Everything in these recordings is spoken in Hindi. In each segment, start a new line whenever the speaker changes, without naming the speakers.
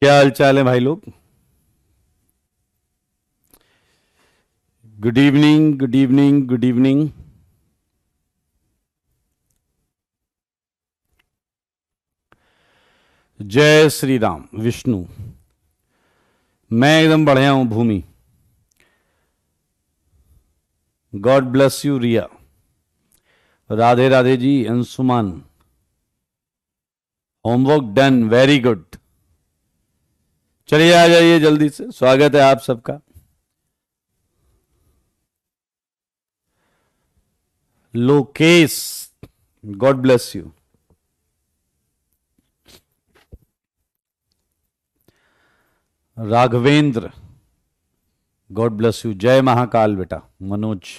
क्या हाल चाल है भाई लोग। Good evening, good evening, good evening. जय श्री राम विष्णु। मैं एकदम बढ़िया हूं Bhoomi. God bless you Riya. Radhe Radhe ji Anshuman. Homework done, very good. चलिए आ जाइए जल्दी से, स्वागत है आप सबका। Lokesh, God bless you. Raghavendra, God bless you. जय महाकाल बेटा। Manoj,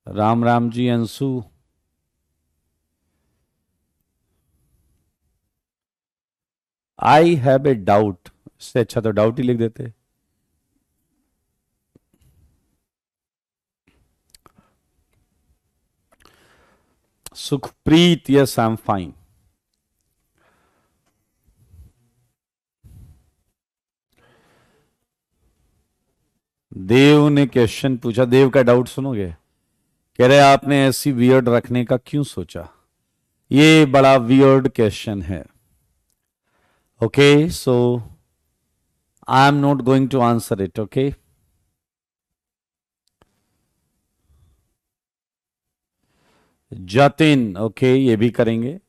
Ram Ram ji. Anshu, I have a doubt. इससे अच्छा तो डाउट ही लिख देते। Sukhpreet, yes I am fine. Dev ने क्वेश्चन पूछा, देव का डाउट सुनोगे। कह रहे आपने ऐसी वियर्ड रखने का क्यों सोचा। ये बड़ा वियर्ड क्वेश्चन है। Okay so I am not going to answer it. Okay, Jatin, okay ये भी करेंगे।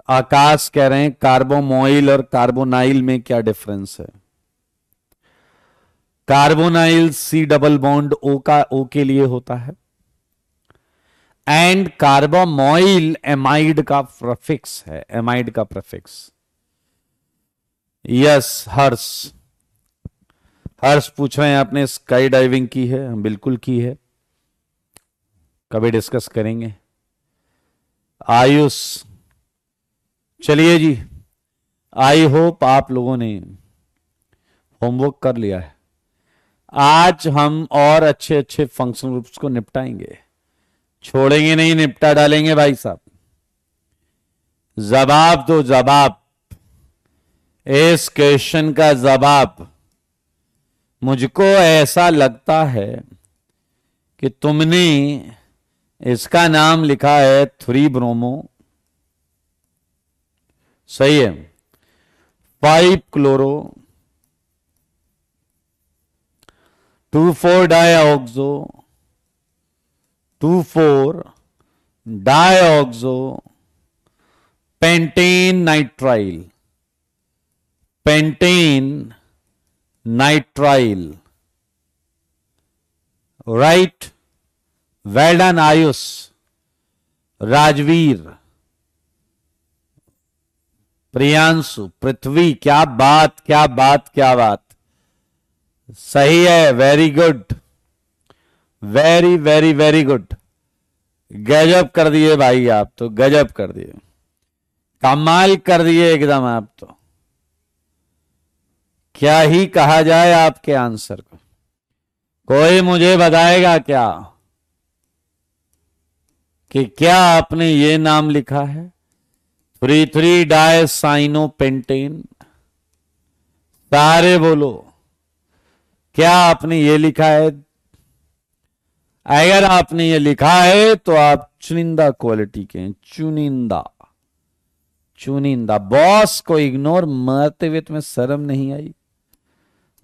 आकाश कह रहे हैं कार्बोमोइल और कार्बोनाइल में क्या डिफरेंस है। Carbonyl C double bond O का ओ के लिए होता है, एंड कार्बोमोइल एमाइड का प्रीफिक्स है, एमाइड का प्रीफिक्स। यस हर्ष, हर्ष पूछ रहे हैं आपने स्काई डाइविंग की है। बिल्कुल की है, कभी डिस्कस करेंगे। आयुष, चलिए जी, आई होप आप लोगों ने होमवर्क कर लिया है। आज हम और अच्छे अच्छे फंक्शनल ग्रुप्स को निपटाएंगे, छोड़ेंगे नहीं, निपटा डालेंगे भाई साहब। जवाब दो, जवाब। इस क्वेश्चन का जवाब। मुझको ऐसा लगता है कि तुमने इसका नाम लिखा है 3 ब्रोमो, सही है। 5 chloro, 2,4 dioxo, 2,4 dioxo pentane nitrile, pentane nitrile. Right, well done Ayush, Rajveer, Priyanshu, Prithvi. क्या बात, क्या बात, क्या बात। सही है, very good, very very very good. गजब कर दिए भाई, आप तो गजब कर दिए, कमाल कर दिए एकदम आप तो। क्या ही कहा जाए आपके आंसर को। कोई मुझे बताएगा क्या कि क्या आपने ये नाम लिखा है 3,3 डायसाइनो पेंटेन। सारे बोलो, क्या आपने ये लिखा है। अगर आपने ये लिखा है तो आप चुनिंदा क्वालिटी के हैं, चुनिंदा, चुनिंदा। बॉस को इग्नोर मारते हुए तुम्हें शर्म नहीं आई।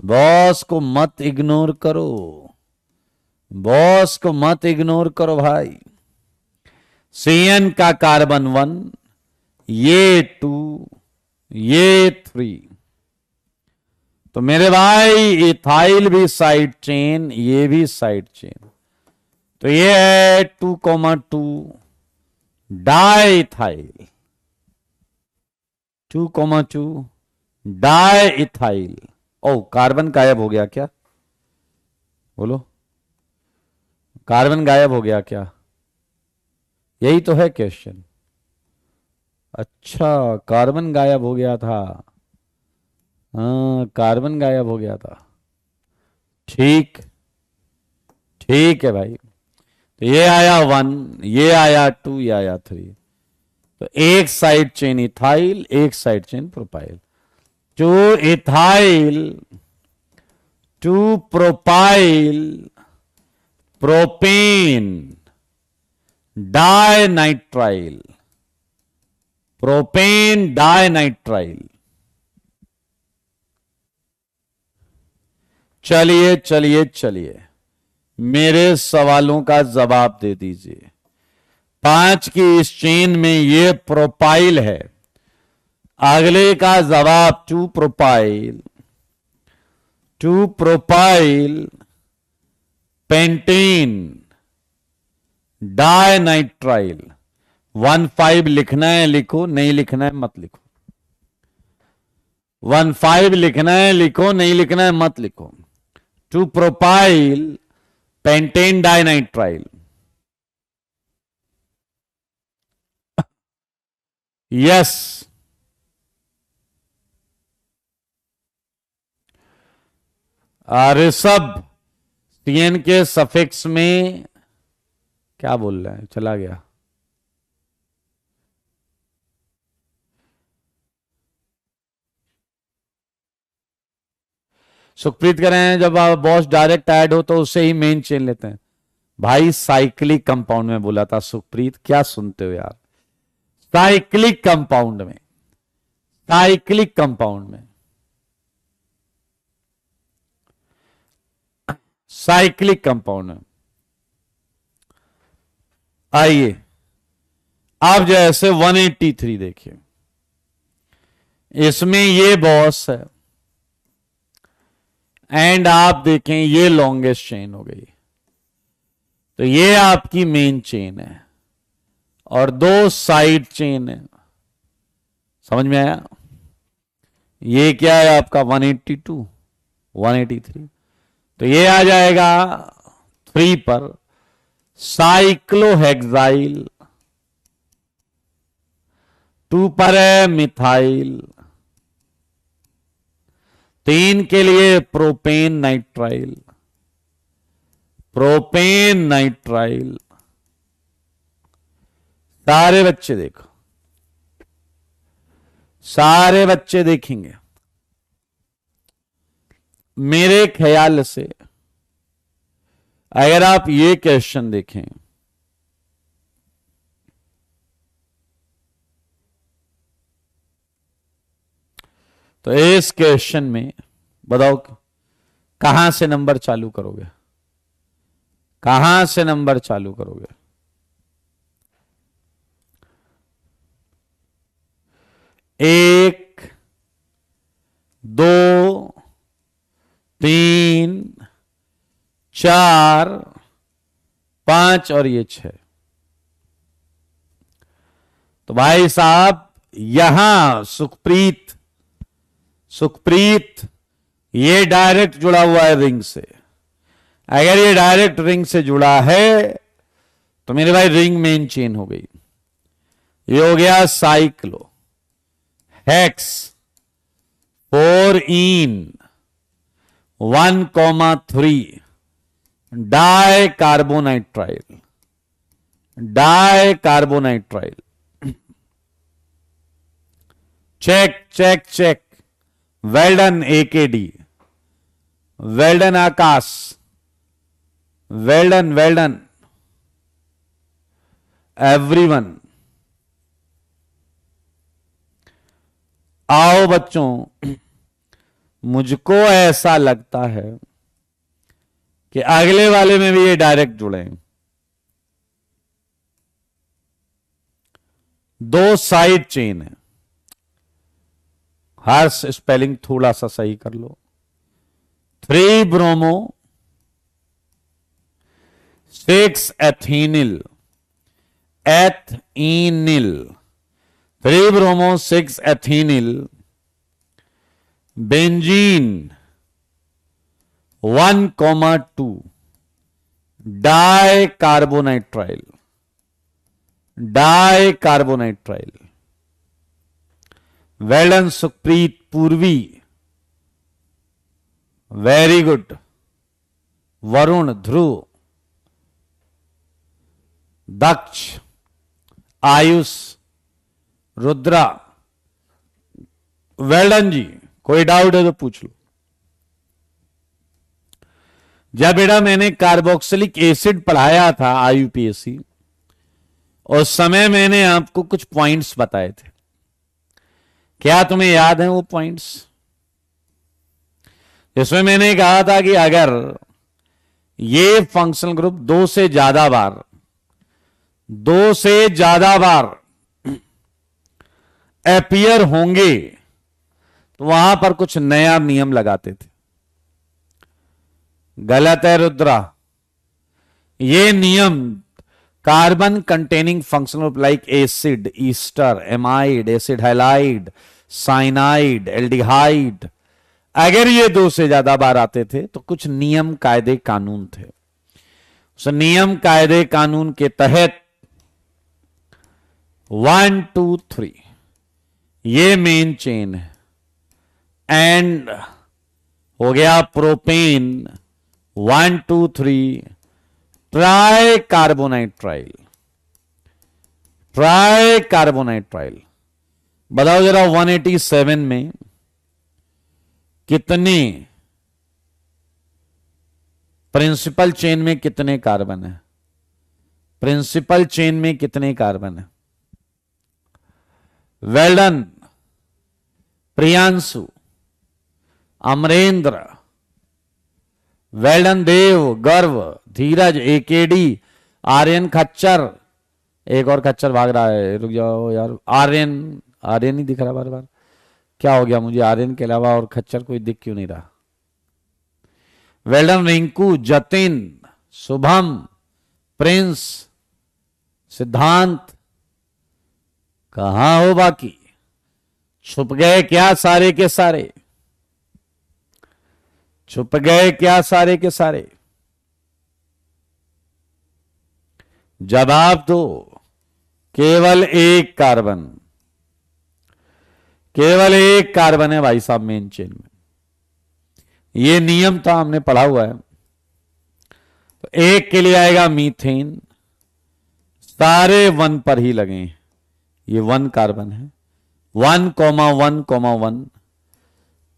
बॉस को मत इग्नोर करो, बॉस को मत इग्नोर करो भाई। सीएन का कार्बन 1, ये 2, ये 3। तो मेरे भाई इथाइल भी साइड चेन, ये भी साइड चेन। तो ये है 2,2 डाइथाइल, 2,2 डाइथाइल। ओ कार्बन गायब हो गया क्या, बोलो। कार्बन गायब हो गया क्या, यही तो है क्वेश्चन। अच्छा, कार्बन गायब हो गया था। हाँ, कार्बन गायब हो गया था। ठीक, ठीक है भाई। तो ये आया 1, ये आया 2, ये आया 3। तो एक साइड चेन इथाइल, एक side chain propyl. 2 ethyl 2 propyl propane dinitrile, propane dinitrile. चलिए चलिए चलिए, मेरे सवालों का जवाब दे दीजिए। 5 की इस चेन में ये प्रोपाइल है, अगले का जवाब 2 प्रोपाइल, 2 प्रोपाइल पेंटेन डाइनाइट्राइल। 1,5 लिखना है लिखो, नहीं लिखना है मत लिखो। 1,5 लिखना है लिखो, नहीं लिखना है मत लिखो। 2 propyl pentane dinitrile. Yes, Rishabh TN के सफिक्स में क्या बोल रहा है, चला गया। सुखप्रीत कह रहे हैं जब बॉस डायरेक्ट ऐड हो तो उससे ही मेन चेन लेते हैं। भाई साइक्लिक कंपाउंड में बोला था सुखप्रीत, क्या सुनते हो यार। साइक्लिक कंपाउंड में, साइक्लिक कंपाउंड में, साइक्लिक कंपाउंड में। आइए आप जैसे 183 देखिए, इसमें ये बॉस है एंड आप देखें ये लॉन्गेस्ट चेन हो गई। तो ये आपकी मेन चेन है और 2 साइड चेन है। समझ में आया? ये क्या है आपका 182, 183। तो ये आ जाएगा 3 पर साइक्लोहेक्साइल, 2 पर है मिथाइल, 3 के लिए प्रोपेन नाइट्राइल, प्रोपेन नाइट्राइल। सारे बच्चे देखो, सारे बच्चे देखेंगे। मेरे ख्याल से अगर आप ये क्वेश्चन देखें तो इस क्वेश्चन में बताओ कहां से नंबर चालू करोगे, कहां से नंबर चालू करोगे। एक, 2, 3, 4, 5 और ये 6। तो भाई साहब यहां सुखप्रीत, सुखप्रीत ये डायरेक्ट जुड़ा हुआ है रिंग से। अगर ये डायरेक्ट रिंग से जुड़ा है तो मेरे भाई रिंग मेन चेन हो गई। ये हो गया cyclo hex 4 ene 1,3 di carbonitrile, di carbonitrile. Check check check, well done AKD, well done Akash, well done, well done everyone. आओ बच्चों, मुझको ऐसा लगता है कि अगले वाले में भी ये डायरेक्ट जुड़े हैं। 2 साइड चेन है। हर स्पेलिंग थोड़ा सा सही कर लो। 3 bromo 6 ethenyl, ethenyl, 3 bromo 6 ethenyl, benzene 1,2 di carbonitrile, di carbonitrile. Well done Sukhpreet, Purvi, very good. Varun, Dhruv, Daksh, Ayush, Rudra. Well done ji, कोई डाउट है तो पूछ लो। जब बेटा मैंने कार्बोक्सिलिक एसिड पढ़ाया था आईयूपीएससी, उस समय मैंने आपको कुछ पॉइंट्स बताए थे। क्या तुम्हें याद है वो पॉइंट्स? इसमें मैंने कहा था कि अगर ये फंक्शनल ग्रुप दो से ज्यादा बार अपीयर होंगे तो वहां पर कुछ नया नियम लगाते थे। गलत है रुद्रा। ये नियम carbon containing functional group like acid, Easter, amide, acid halide, cyanide, aldehyde, अगर ये दो से ज्यादा बार आते थे तो कुछ नियम कायदे कानून थे। उस नियम कायदे कानून के तहत 1 2 3 ये मेन चेन है, एंड हो गया propane 1 2 3 try carbonitrile, try carbonitrile. बताओ जरा 187 में कितने प्रिंसिपल चेन में कितने कार्बन है? प्रिंसिपल चेन में कितने कार्बन है? वेल्डन, प्रियांशु, अमरेंद्र, वेल्डन देव, गर्व, धीरज, एकेडी, आर्यन खच्चर। एक और खच्चर भाग रहा है, रुक जाओ यार। आर्यन, आर्यन ही दिख रहा बार बार, क्या हो गया मुझे? आर्यन के अलावा और खच्चर कोई दिख क्यों नहीं रहा? वेल्डन, रिंकू, जतिन, शुभम, प्रिंस, सिद्धांत, कहां हो बाकी? छुप गए क्या सारे के सारे? छुप गए क्या सारे के सारे? जवाब दो। केवल एक कार्बन, केवल एक कार्बन है भाई साहब मेन चेन में। ये नियम था, हमने पढ़ा हुआ है। तो एक के लिए आएगा मीथेन, सारे 1 पर ही लगे। ये 1 कार्बन है, 1,1,1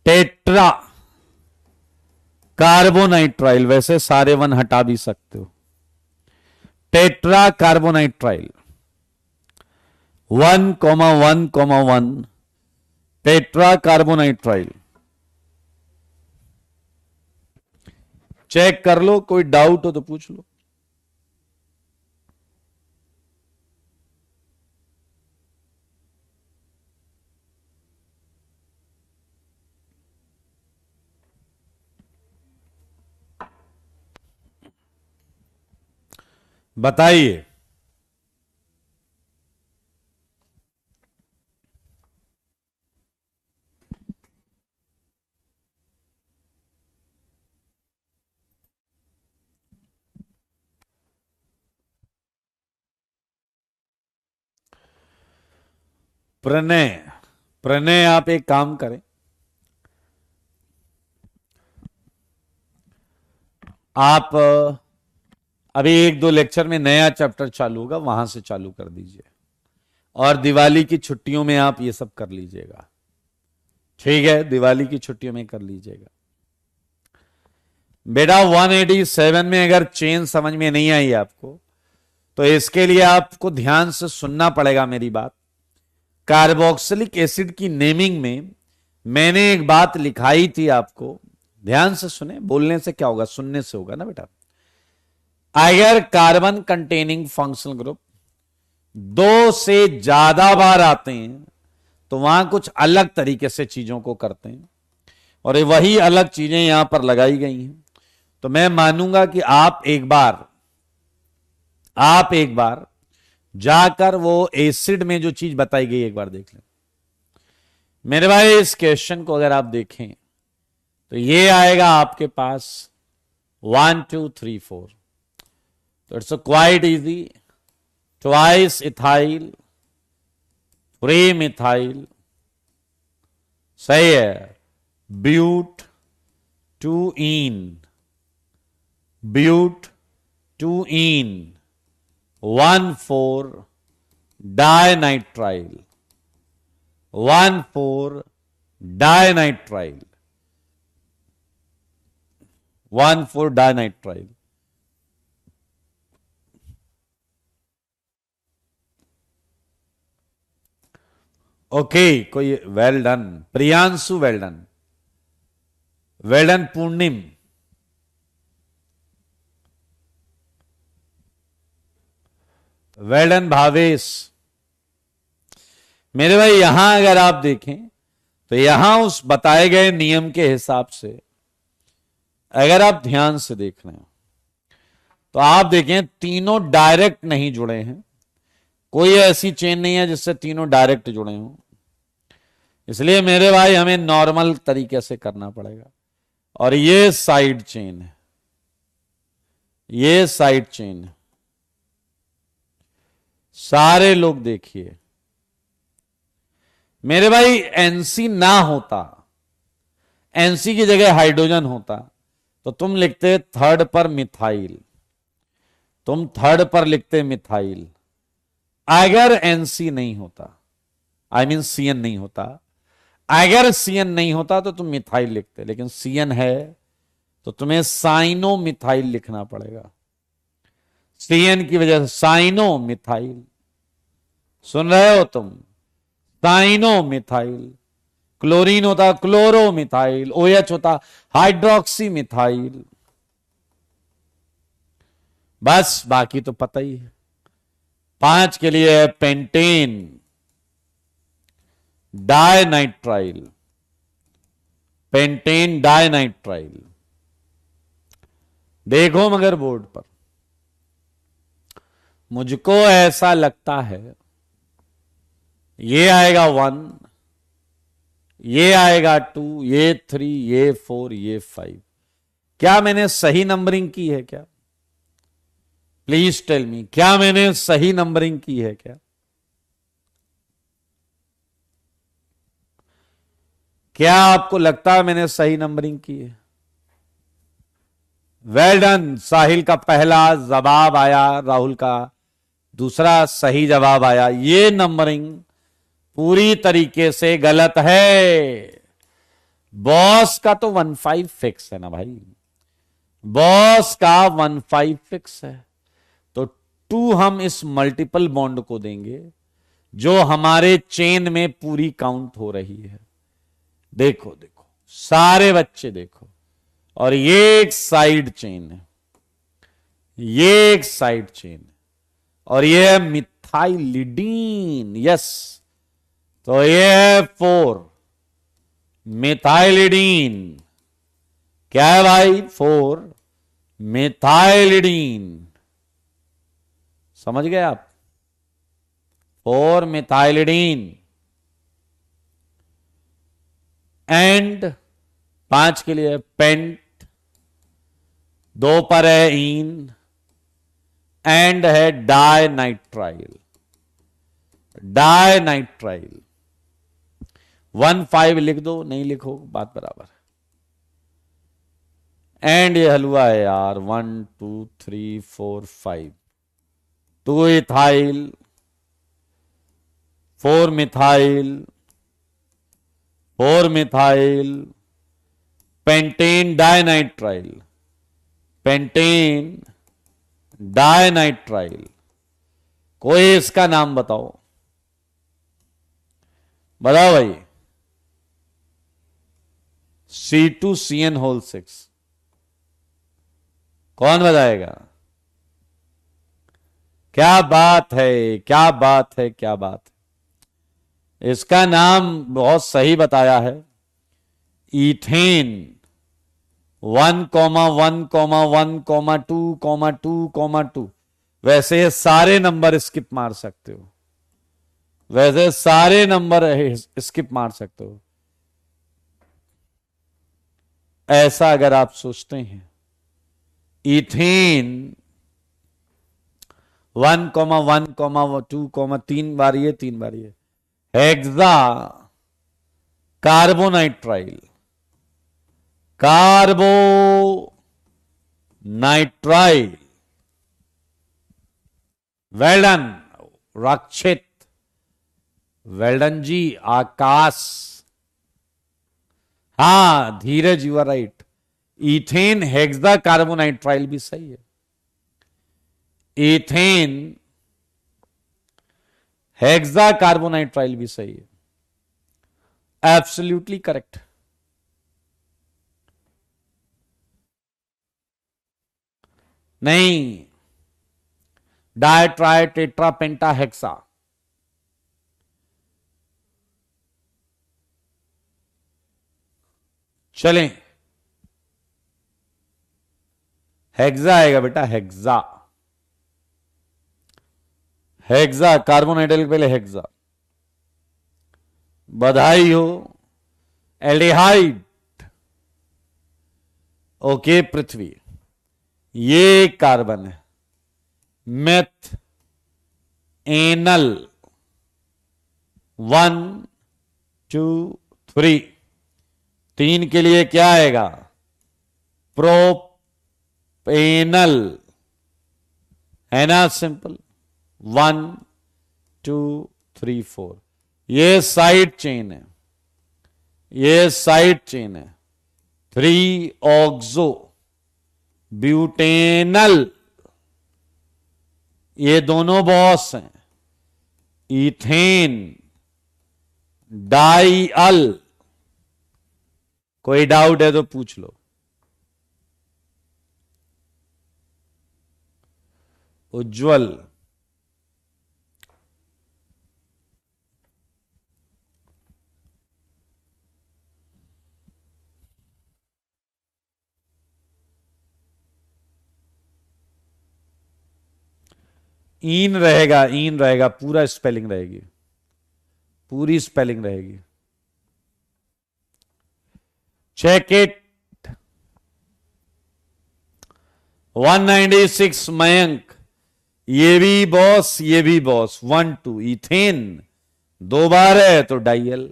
टेट्रा कार्बोनाइट्राइल। वैसे सारे 1 हटा भी सकते हो। Tetra carbonitrile 1,1,1 tetra carbonitrile. Check कर लो, कोई डाउट हो तो पूछ लो। बताइए। प्रणय, प्रणय आप एक काम करें, आप अभी 1-2 लेक्चर में नया चैप्टर चालू होगा, वहां से चालू कर दीजिए, और दिवाली की छुट्टियों में आप ये सब कर लीजिएगा। ठीक है, दिवाली की छुट्टियों में कर लीजिएगा। बेटा 187 में अगर चेन समझ में नहीं आई आपको, तो इसके लिए आपको ध्यान से सुनना पड़ेगा मेरी बात। कार्बोक्सिलिक एसिड की नेमिंग में मैंने एक बात लिखाई थी आपको, ध्यान से सुने। बोलने से क्या होगा, सुनने से होगा ना बेटा। अगर कार्बन कंटेनिंग फंक्शनल ग्रुप 2 से ज्यादा बार आते हैं तो वहां कुछ अलग तरीके से चीजों को करते हैं, और वही अलग चीजें यहां पर लगाई गई हैं। तो मैं मानूंगा कि आप एक बार जाकर वो एसिड में जो चीज बताई गई एक बार देख लें। मेरे भाई इस क्वेश्चन को अगर आप देखें तो ये आएगा आपके पास 1 2 3 4। तो it's quite easy. Twice ethyl, 3 methyl, सही है। But 2 ene, but 2 ene, 1,4 dinitrile, 1,4 dinitrile, 1,4 dinitrile. Okay, कोई well done Priyanshu, well done, well done Purnim, well done Bhavesh. मेरे भाई यहां अगर आप देखें तो यहां उस बताए गए नियम के हिसाब से अगर आप ध्यान से देख रहे हो तो आप देखें तीनों डायरेक्ट नहीं जुड़े हैं, कोई ऐसी चेन नहीं है जिससे तीनों डायरेक्ट जुड़े हों। इसलिए मेरे भाई हमें नॉर्मल तरीके से करना पड़ेगा। और ये साइड चेन है, ये साइड चेन है। सारे लोग देखिए मेरे भाई, एनसी ना होता, एनसी की जगह हाइड्रोजन होता तो तुम लिखते थर्ड पर मिथाइल, तुम थर्ड पर लिखते मिथाइल। अगर एनसी नहीं होता, आई मीन सीएन नहीं होता, अगर सीएन नहीं होता तो तुम मिथाइल लिखते, लेकिन सीएन है तो तुम्हें साइनो मिथाइल लिखना पड़ेगा। सीएन की वजह से साइनो मिथाइल, सुन रहे हो तुम, साइनो मिथाइल। क्लोरीन होता क्लोरो मिथाइल, OH होता हाइड्रोक्सी मिथाइल। बस बाकी तो पता ही है। 5 के लिए है पेंटेन डायनाइट्राइल, पेंटेन डायनाइट्राइल। देखो मगर बोर्ड पर मुझको ऐसा लगता है ये आएगा 1, ये आएगा 2, ये 3, ये 4, ये 5। क्या मैंने सही नंबरिंग की है क्या? प्लीज टेल मी, क्या मैंने सही नंबरिंग की है क्या? क्या आपको लगता है मैंने सही नंबरिंग की है? वेल डन, साहिल का पहला जवाब आया, राहुल का दूसरा सही जवाब आया। ये नंबरिंग पूरी तरीके से गलत है। बॉस का तो 1,5 फिक्स है ना भाई, बॉस का 1,5 फिक्स है, तो 2 हम इस मल्टीपल बॉन्ड को देंगे जो हमारे चेन में पूरी काउंट हो रही है। देखो देखो सारे बच्चे देखो, और ये एक साइड चेन है, ये एक साइड चेन है, और ये है मिथाइलिडीन। यस, तो ये है 4 मिथाइलिडीन। क्या है भाई? 4 मिथाइलिडीन। समझ गए आप? 4 मिथाइलिडीन। एंड 5 के लिए पेंट, 2 पर है इन, एंड है डायनाइट्राइल, डायनाइट्राइल। 1,5 लिख दो, नहीं लिखो बात बराबर। एंड ये हलवा है यार, 1 2 3 4 5, 2 ethyl, 4 methyl, 4 methyl, pentane dinitrile, pentane dinitrile. कोई इसका नाम बताओ, बताओ भाई। C2CN6 कौन बताएगा? क्या बात है, क्या बात है, क्या बात है। इसका नाम बहुत सही बताया है, ईथेन। 1,1,1,2,2,2। वैसे सारे नंबर स्किप मार सकते हो, वैसे सारे नंबर स्किप मार सकते हो। ऐसा अगर आप सोचते हैं, इथेन 1,1,2, 3 बार ये 3 बार ये, hexa carbonitrile, carbonitrile. Well done Rakshit, well done ji. Akash, हाँ Dheeraj, you are right. Ethane hexa carbonitrile भी सही है। इथेन हेक्सा कार्बोनाइट्राइल भी सही है, एब्सोल्युटली करेक्ट। नहीं, di tri tetra penta hexa. चलें, हेक्सा आएगा बेटा, हेक्सा। हेक्सा कार्बोनाइट्राइल के पहले हेक्सा। बधाई हो। एल्डिहाइड, ओके पृथ्वी, ये कार्बन है। मेथ एनल, 1 2 3, 3 के लिए क्या आएगा? प्रोपेनल, है ना सिंपल। 1 2 3 4, ये साइड चेन है, ये साइड चेन है। 3 ऑक्सो ब्यूटेनल, ये दोनों बॉस हैं। इथेन डाइअल, कोई डाउट है तो पूछ लो। उज्जवल, ईन रहेगा, ईन रहेगा, पूरा स्पेलिंग रहेगी, पूरी स्पेलिंग रहेगी। Check it. 196 मयंक, ये भी बॉस, ये भी बॉस। 1 2, इथेन 2 बार है तो डाइयल।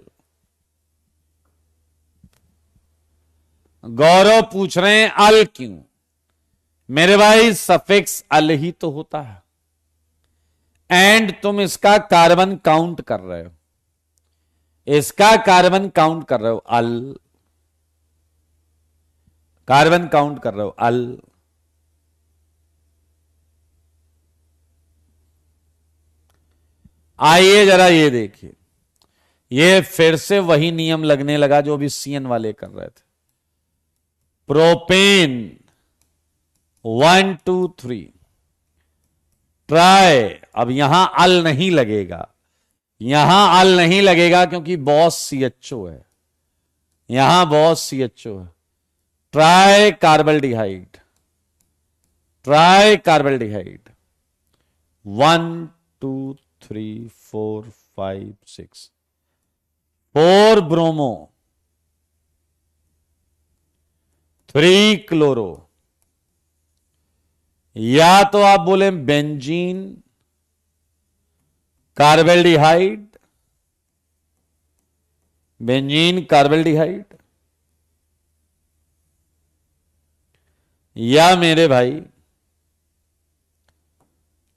गौरव पूछ रहे हैं अल क्यों? मेरे भाई सफिक्स अल ही तो होता है, एंड तुम इसका कार्बन काउंट कर रहे हो, इसका कार्बन काउंट कर रहे हो, अल कार्बन काउंट कर रहे हो, अल। आइए जरा ये देखिए, ये फिर से वही नियम लगने लगा जो अभी सीएन वाले कर रहे थे। प्रोपेन 1 2 3, ट्राई, अब यहां अल नहीं लगेगा, यहां अल नहीं लगेगा क्योंकि बॉस CHO है, यहां बॉस CHO है। ट्राई कार्बल्डिहाइड, ट्राई कार्बल्डिहाइड, 1 2 3 4 5 6, 4 ब्रोमो, 3 क्लोरो, या तो आप बोले बेंजीन कार्बल्डिहाइड, बेंजीन कार्बल्डिहाइड, या मेरे भाई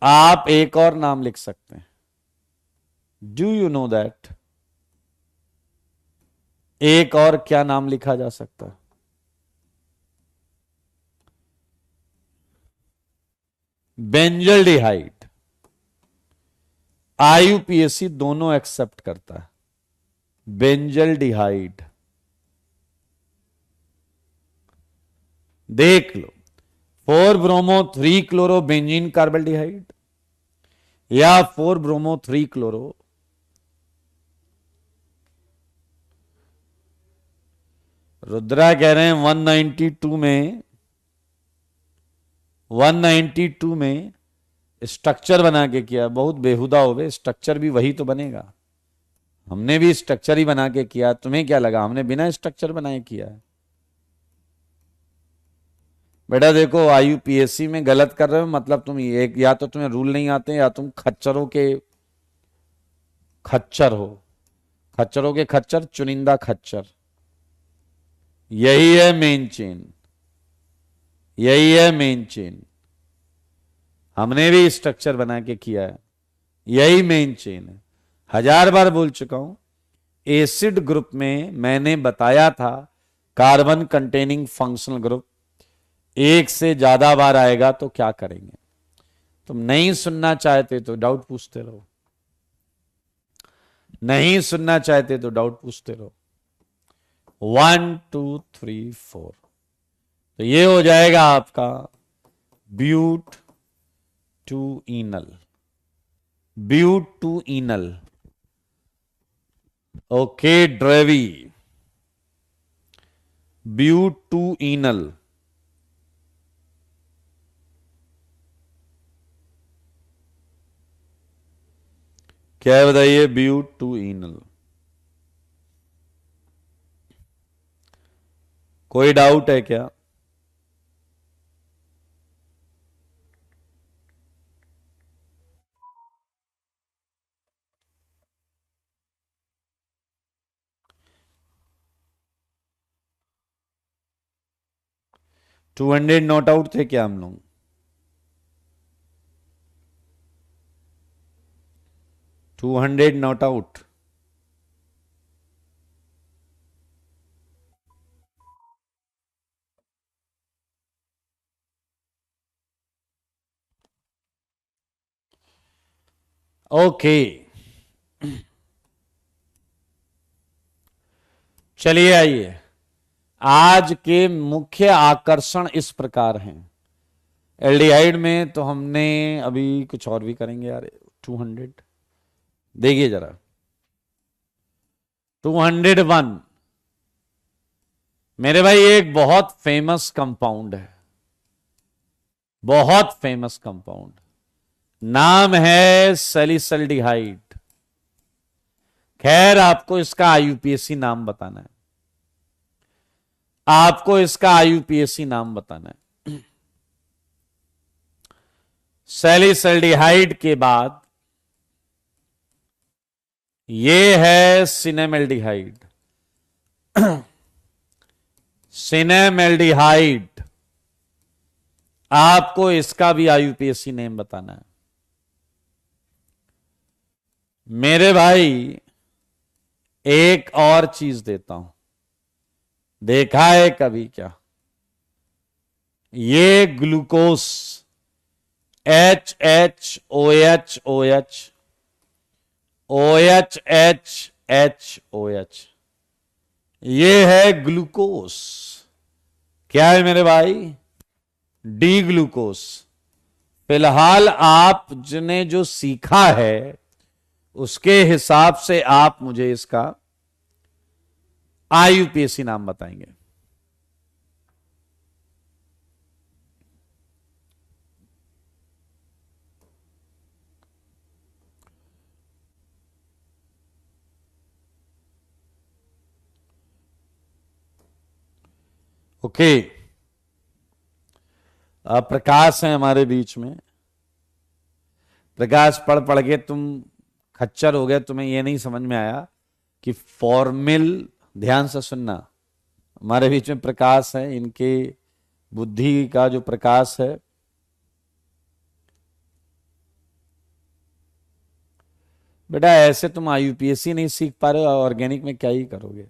आप एक और नाम लिख सकते हैं। Do you know that? एक और क्या नाम लिखा जा सकता है? बेंजल्डिहाइड। IUPAC दोनों एक्सेप्ट करता है, बेंजल्डिहाइड। देख लो, 4 ब्रोमो 3 क्लोरो बेंजीन कार्बल्डिहाइड, या 4 ब्रोमो 3 क्लोरो। रुद्रा कह रहे हैं 192 में, 192 में स्ट्रक्चर बना के किया। बहुत बेहुदा हो गए, स्ट्रक्चर भी वही तो बनेगा, हमने भी स्ट्रक्चर ही बना के किया। तुम्हें क्या लगा हमने बिना स्ट्रक्चर बनाए किया है? बेटा देखो, IUPAC में गलत कर रहे हो मतलब तुम एक, या तो तुम्हें रूल नहीं आते या तुम खच्चरों के खच्चर हो, खच्चरों के खच्चर, चुनिंदा खच्चर। यही है मेन चेन, यही है मेन चेन। हमने भी स्ट्रक्चर बना के किया है, यही मेन चेन है। 1000 बार बोल चुका हूं, एसिड ग्रुप में मैंने बताया था कार्बन कंटेनिंग फंक्शनल ग्रुप, एक से ज्यादा बार आएगा तो क्या करेंगे। तुम नहीं सुनना चाहते तो डाउट पूछते रहो, नहीं सुनना चाहते तो डाउट पूछते रहो। 1 2 3 4, तो ये हो जाएगा आपका but two enal, but two enal. Okay ड्रेवी, ब्यूट टू इनल। क्या है बताइए, ब्यूट टू इनल। कोई डाउट है क्या? टू 200 नॉट आउट थे क्या हम लोग? To 200 not out. ओके, चलिए आइए, आज के मुख्य आकर्षण इस प्रकार हैं। एल्डिहाइड में तो हमने अभी कुछ और भी करेंगे यार। 200 देखिए जरा, 201 मेरे भाई एक बहुत फेमस कंपाउंड है, बहुत फेमस कंपाउंड, नाम है सैलिसल्डिहाइड। खैर आपको इसका आईयूपीएसी नाम बताना है, आपको इसका आईयूपीएसी नाम बताना है। सैलिसल्डिहाइड के बाद ये है सिनेमेल्डिहाइड, सिनेमेल्डिहाइड। आपको इसका भी आईयूपीएसी नेम बताना है मेरे भाई। एक और चीज देता हूं, देखा है कभी क्या? ये glucose H H O H O H O H H H O H, ये है ग्लूकोस। क्या है मेरे भाई? D glucose. फिलहाल आपने जो सीखा है उसके हिसाब से आप मुझे इसका आईयूपीएसी नाम बताएंगे। ओके, प्रकाश है हमारे बीच में। प्रकाश, पढ़ पढ़ के तुम खच्चर हो गए, तुम्हें यह नहीं समझ में आया कि फॉर्मिल, ध्यान से सुनना, हमारे बीच में प्रकाश है, इनके बुद्धि का जो प्रकाश है, बेटा ऐसे तुम आईयूपीएसी नहीं सीख पा रहे हो, ऑर्गेनिक में क्या ही करोगे।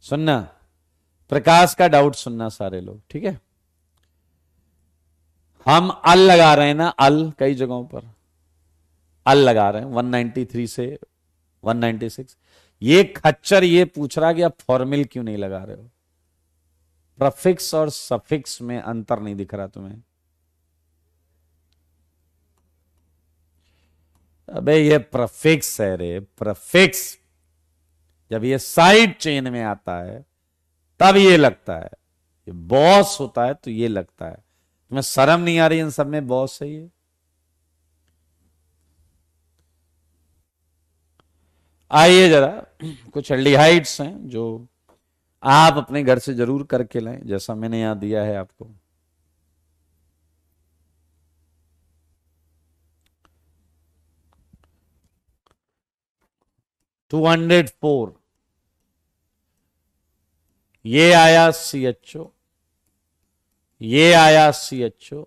सुनना, प्रकाश का डाउट सुनना सारे लोग, ठीक है? हम अल लगा रहे हैं ना, अल कई जगहों पर अल लगा रहे हैं, 193 से 196। ये खच्चर ये पूछ रहा कि आप फॉर्मिल क्यों नहीं लगा रहे हो? प्रफिक्स और सफिक्स में अंतर नहीं दिख रहा तुम्हें? अबे ये प्रफिक्स है रे, प्रफिक्स। जब ये साइड चेन में आता है तब ये लगता है, ये बॉस होता है तो ये लगता है। तुम्हें शर्म नहीं आ रही इन सब में बॉस है ये? आइए जरा, कुछ एल्डिहाइड्स हैं जो आप अपने घर से जरूर करके लाएं, जैसा मैंने यहां दिया है आपको। टू 204 ये आया CHO, ये आया CHO,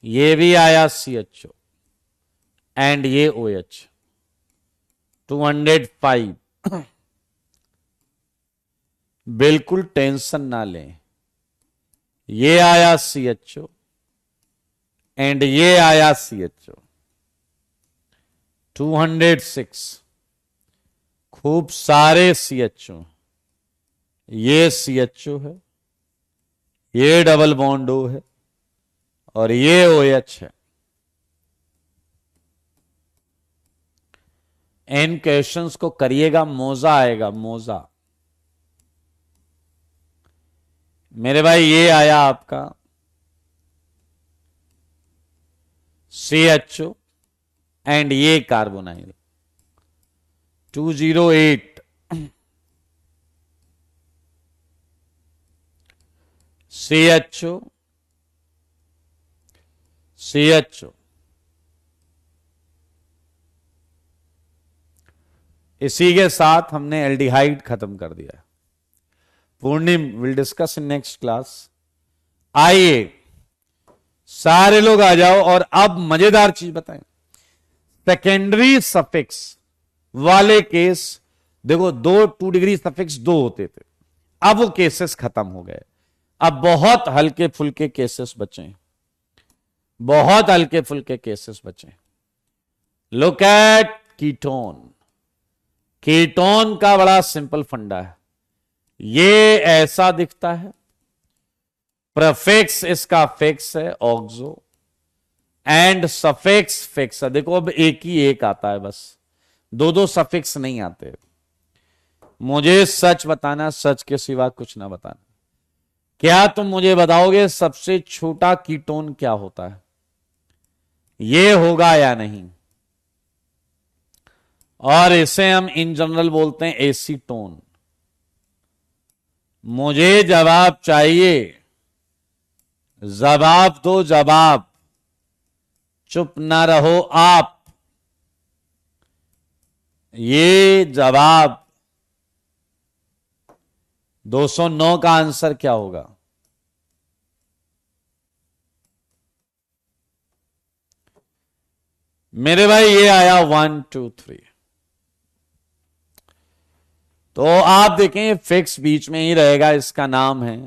ये भी आया CHO एंड ये OH 205। बिल्कुल टेंशन ना लें, ये आया CHO एंड ये आया CHO 206। खूब सारे CHO, ये CHO है, ये डबल बॉन्ड O है और ये OH है। इन क्वेश्चंस को करिएगा, मौजा आएगा, मौजा। मेरे भाई ये आया आपका CHO एंड ये कार्बोनाइल 208। CHO CHO, इसी के साथ हमने एल्डिहाइड खत्म कर दिया। पूर्णिम will discuss in next class. आइए सारे लोग आ जाओ और अब मजेदार चीज बताएं। सेकेंडरी सफिक्स वाले केस देखो, 2 डिग्री सफिक्स 2 होते थे, अब वो केसेस खत्म हो गए। अब बहुत हल्के फुल्के केसेस बचे, बहुत हल्के फुल्के केसेस बचे। Look at ketone. कीटोन का बड़ा सिंपल फंडा है। ये ऐसा दिखता है, प्रीफिक्स इसका फिक्स है ऑक्सो एंड सफिक्स फिक्स है। देखो अब एक ही एक आता है, बस 2 सफिक्स नहीं आते। मुझे सच बताना, सच के सिवा कुछ ना बताना। क्या तुम मुझे बताओगे सबसे छोटा कीटोन क्या होता है? ये होगा या नहीं? और इसे हम इन जनरल बोलते हैं एसीटोन। मुझे जवाब चाहिए, जवाब दो जवाब, चुप ना रहो आप। ये जवाब 209 का आंसर क्या होगा? मेरे भाई ये आया 1 2 3। तो आप देखें फिक्स बीच में ही रहेगा, इसका नाम है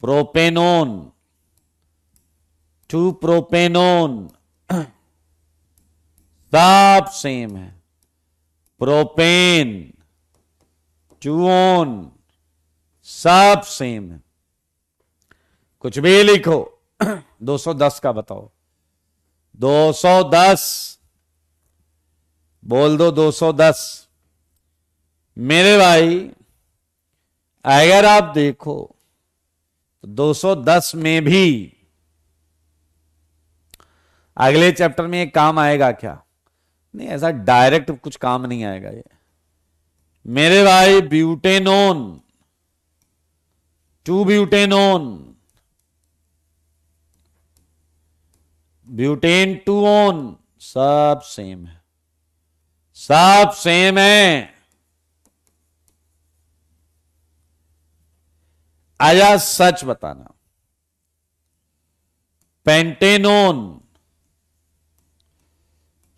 प्रोपेनोन। 2 प्रोपेनोन सब सेम है। प्रोपेन 2 ओन सब सेम है। कुछ भी लिखो। 210 का बताओ। 210 बोल दो। 210 मेरे भाई अगर आप देखो तो 210 में भी अगले चैप्टर में एक काम आएगा क्या? नहीं, ऐसा डायरेक्ट कुछ काम नहीं आएगा ये मेरे भाई। ब्यूटेनोन 2 ब्यूटेनोन, ब्यूटेन 2 ओन सब सेम है, सब सेम है। आया सच बताना। पेंटेनोन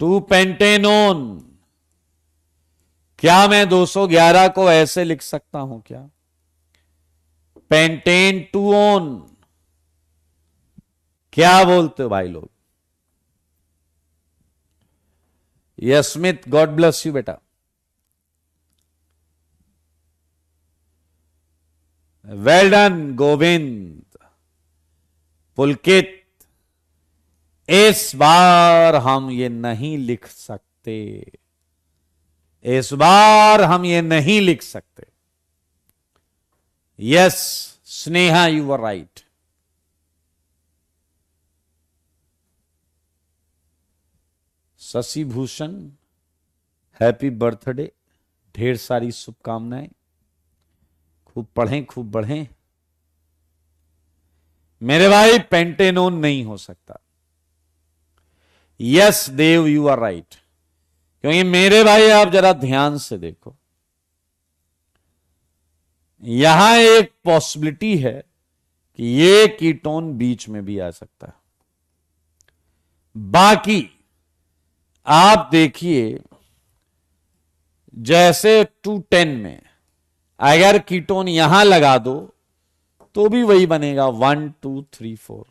2 पेंटेनोन, क्या मैं 211 को ऐसे लिख सकता हूं क्या? पेंटेन 2 ओन, क्या बोलते हो भाई लोग? यस्मित गॉड ब्लेस यू बेटा। Well done Govind. पुलकित, इस बार हम ये नहीं लिख सकते, इस बार हम ये नहीं लिख सकते। Yes Sneha, you are right. Shashi Bhushan happy birthday, ढेर सारी शुभकामनाएं। खूब पढ़ें, खूब बढ़ें मेरे भाई। पेंटेनोन नहीं हो सकता। Yes Dev, you are right. क्योंकि मेरे भाई आप जरा ध्यान से देखो, यहां एक पॉसिबिलिटी है कि ये कीटोन बीच में भी आ सकता है। बाकी आप देखिए, जैसे 210 में अगर कीटोन यहां लगा दो तो भी वही बनेगा 1 2 3 4।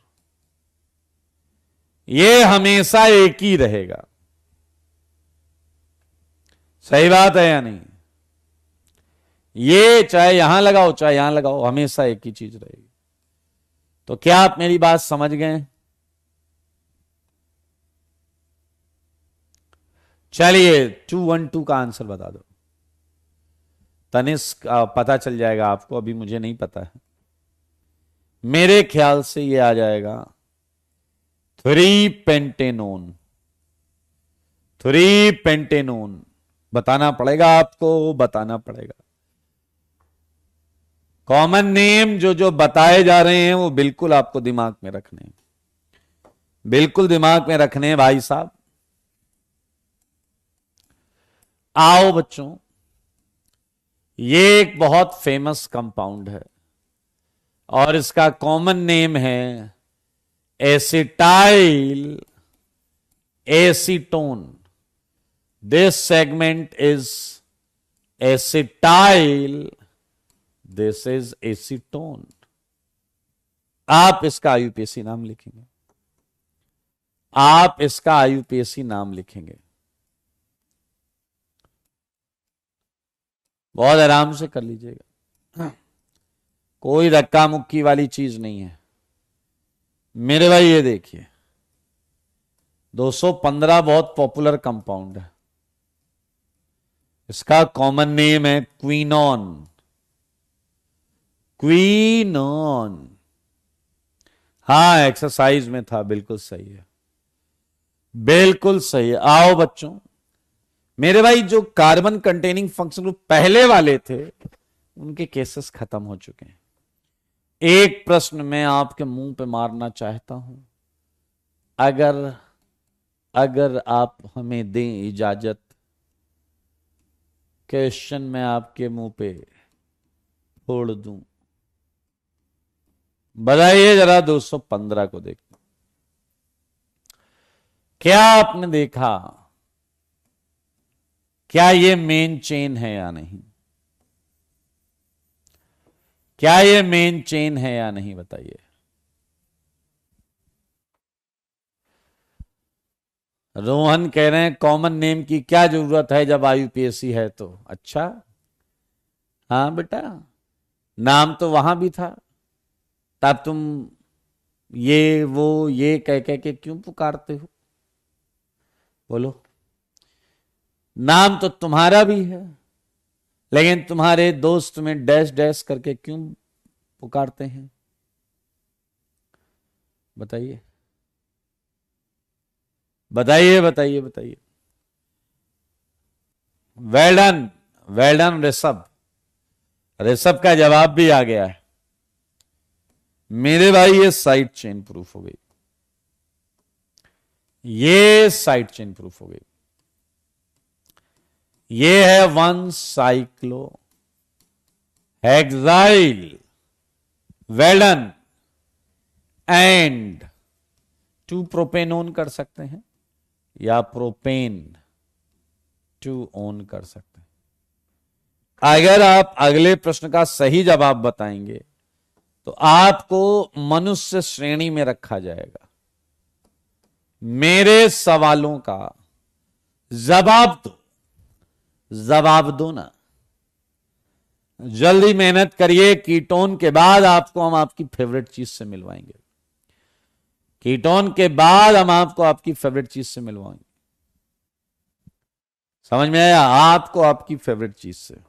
ये हमेशा एक ही रहेगा। सही बात है या नहीं? ये चाहे यहां लगाओ चाहे यहां लगाओ, हमेशा एक ही चीज रहेगी। तो क्या आप मेरी बात समझ गए? चलिए 212 का आंसर बता दो। तनिष्क, पता चल जाएगा आपको, अभी मुझे नहीं पता है। मेरे ख्याल से ये आ जाएगा 3 पेंटेनोन। 3 पेंटेनोन बताना पड़ेगा आपको, बताना पड़ेगा। कॉमन नेम जो जो बताए जा रहे हैं वो बिल्कुल आपको दिमाग में रखने हैं, बिल्कुल दिमाग में रखने हैं भाई साहब। आओ बच्चों, ये एक बहुत फेमस कंपाउंड है और इसका कॉमन नेम है acetyl acetone. This segment is acetyl, this is acetone. आप इसका आईयूपीएसी नाम लिखेंगे, आप इसका आईयूपीएसी नाम लिखेंगे। बहुत आराम से कर लीजिएगा, कोई धक्का मुक्की वाली चीज नहीं है मेरे भाई। ये देखिए 215 बहुत पॉपुलर कंपाउंड है, इसका कॉमन नेम है क्वीनॉन। क्वीनॉन, हाँ एक्सरसाइज में था, बिल्कुल सही है, बिल्कुल सही है। आओ बच्चों, मेरे भाई जो कार्बन कंटेनिंग फंक्शन ग्रुप पहले वाले थे उनके केसेस खत्म हो चुके हैं। एक प्रश्न मैं आपके मुंह पे मारना चाहता हूं, अगर अगर आप हमें दें इजाजत, क्वेश्चन मैं आपके मुंह पे फोड़ दूं। बताइए जरा 215 को देखते, क्या आपने देखा, क्या ये मेन चेन है या नहीं? क्या ये मेन चेन है या नहीं बताइए। रोहन कह रहे हैं कॉमन नेम की क्या जरूरत है जब आईयूपीएसी है तो। अच्छा, हाँ बेटा, नाम तो वहां भी था, तब तुम ये वो ये कह कह के क्यों पुकारते हो? बोलो, नाम तो तुम्हारा भी है लेकिन तुम्हारे दोस्त में डैश डैश करके क्यों पुकारते हैं? बताइए बताइए बताइए बताइए। Well done, well done Rishabh, Rishabh का जवाब भी आ गया है मेरे भाई। ये साइड चेन प्रूफ हो गई, ये साइड चेन प्रूफ हो गई। ये है 1 cyclo hexyl, well done, and 2 propanone कर सकते हैं या प्रोपेन 2 ओन कर सकते हैं। अगर आप अगले प्रश्न का सही जवाब बताएंगे तो आपको मनुष्य श्रेणी में रखा जाएगा। मेरे सवालों का जवाब दो, जवाब दो ना, जल्दी मेहनत करिए। कीटोन के बाद आपको हम आपकी फेवरेट चीज से मिलवाएंगे, कीटोन के बाद हम आपको आपकी फेवरेट चीज से मिलवाएंगे। समझ में आया? आपको आपकी फेवरेट चीज से।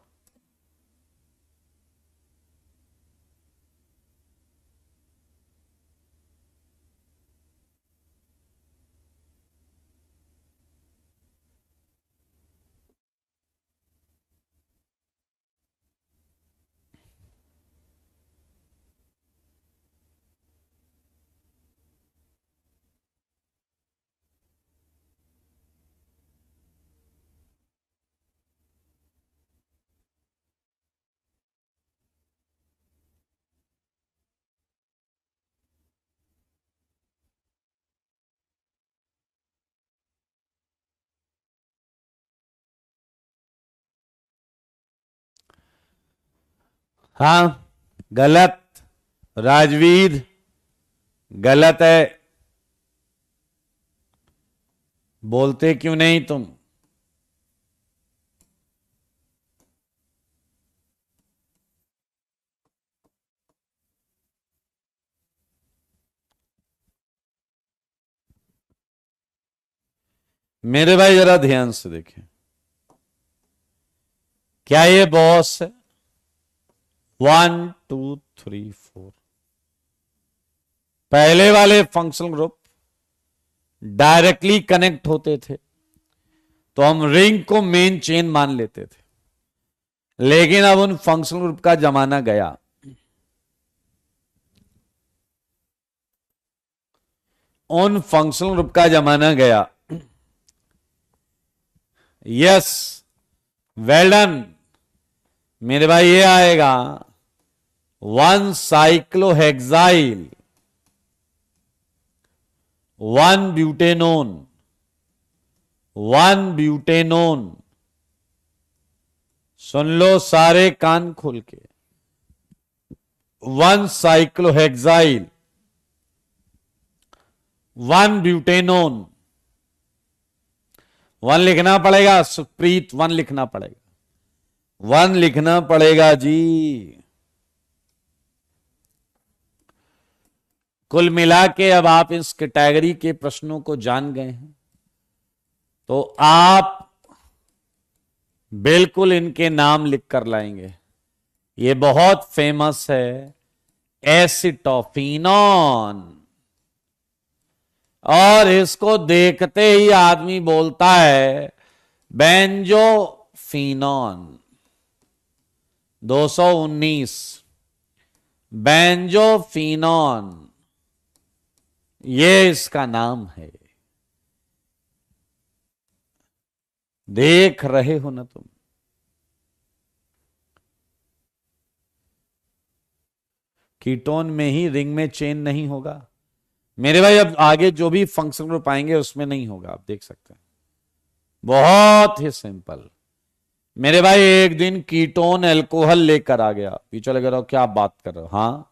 हाँ गलत। राजवीर गलत है। बोलते क्यों नहीं तुम? मेरे भाई जरा ध्यान से देखें, क्या ये बॉस है? 1 2 3 4। पहले वाले फंक्शनल ग्रुप डायरेक्टली कनेक्ट होते थे तो हम रिंग को मेन चेन मान लेते थे, लेकिन अब उन फंक्शनल ग्रुप का जमाना गया। उन फंक्शनल ग्रुप का जमाना गया। यस, वेल डन मेरे भाई। ये आएगा 1 साइक्लोहेक्साइल 1 ब्यूटेनोन 1 ब्यूटेनोन। सुन लो सारे कान खोल के, 1 साइक्लोहेक्साइल 1 ब्यूटेनोन। 1 लिखना पड़ेगा सुप्रीत, 1 लिखना पड़ेगा, 1 लिखना पड़ेगा जी। कुल मिला के अब आप इस कैटेगरी के प्रश्नों को जान गए हैं, तो आप बिल्कुल इनके नाम लिख कर लाएंगे। ये बहुत फेमस है, एसिटोफिनॉन। और इसको देखते ही आदमी बोलता है बेंजोफिनॉन। 219 बेंजोफिनॉन, ये इसका नाम है। देख रहे हो ना तुम? कीटोन में ही रिंग में चेन नहीं होगा मेरे भाई। अब आगे जो भी फंक्शन ग्रुप आएंगे उसमें नहीं होगा, आप देख सकते हैं। बहुत ही सिंपल मेरे भाई। एक दिन कीटोन अल्कोहल लेकर आ गया, पीछे लगे रहो क्या बात कर रहे हो, हाँ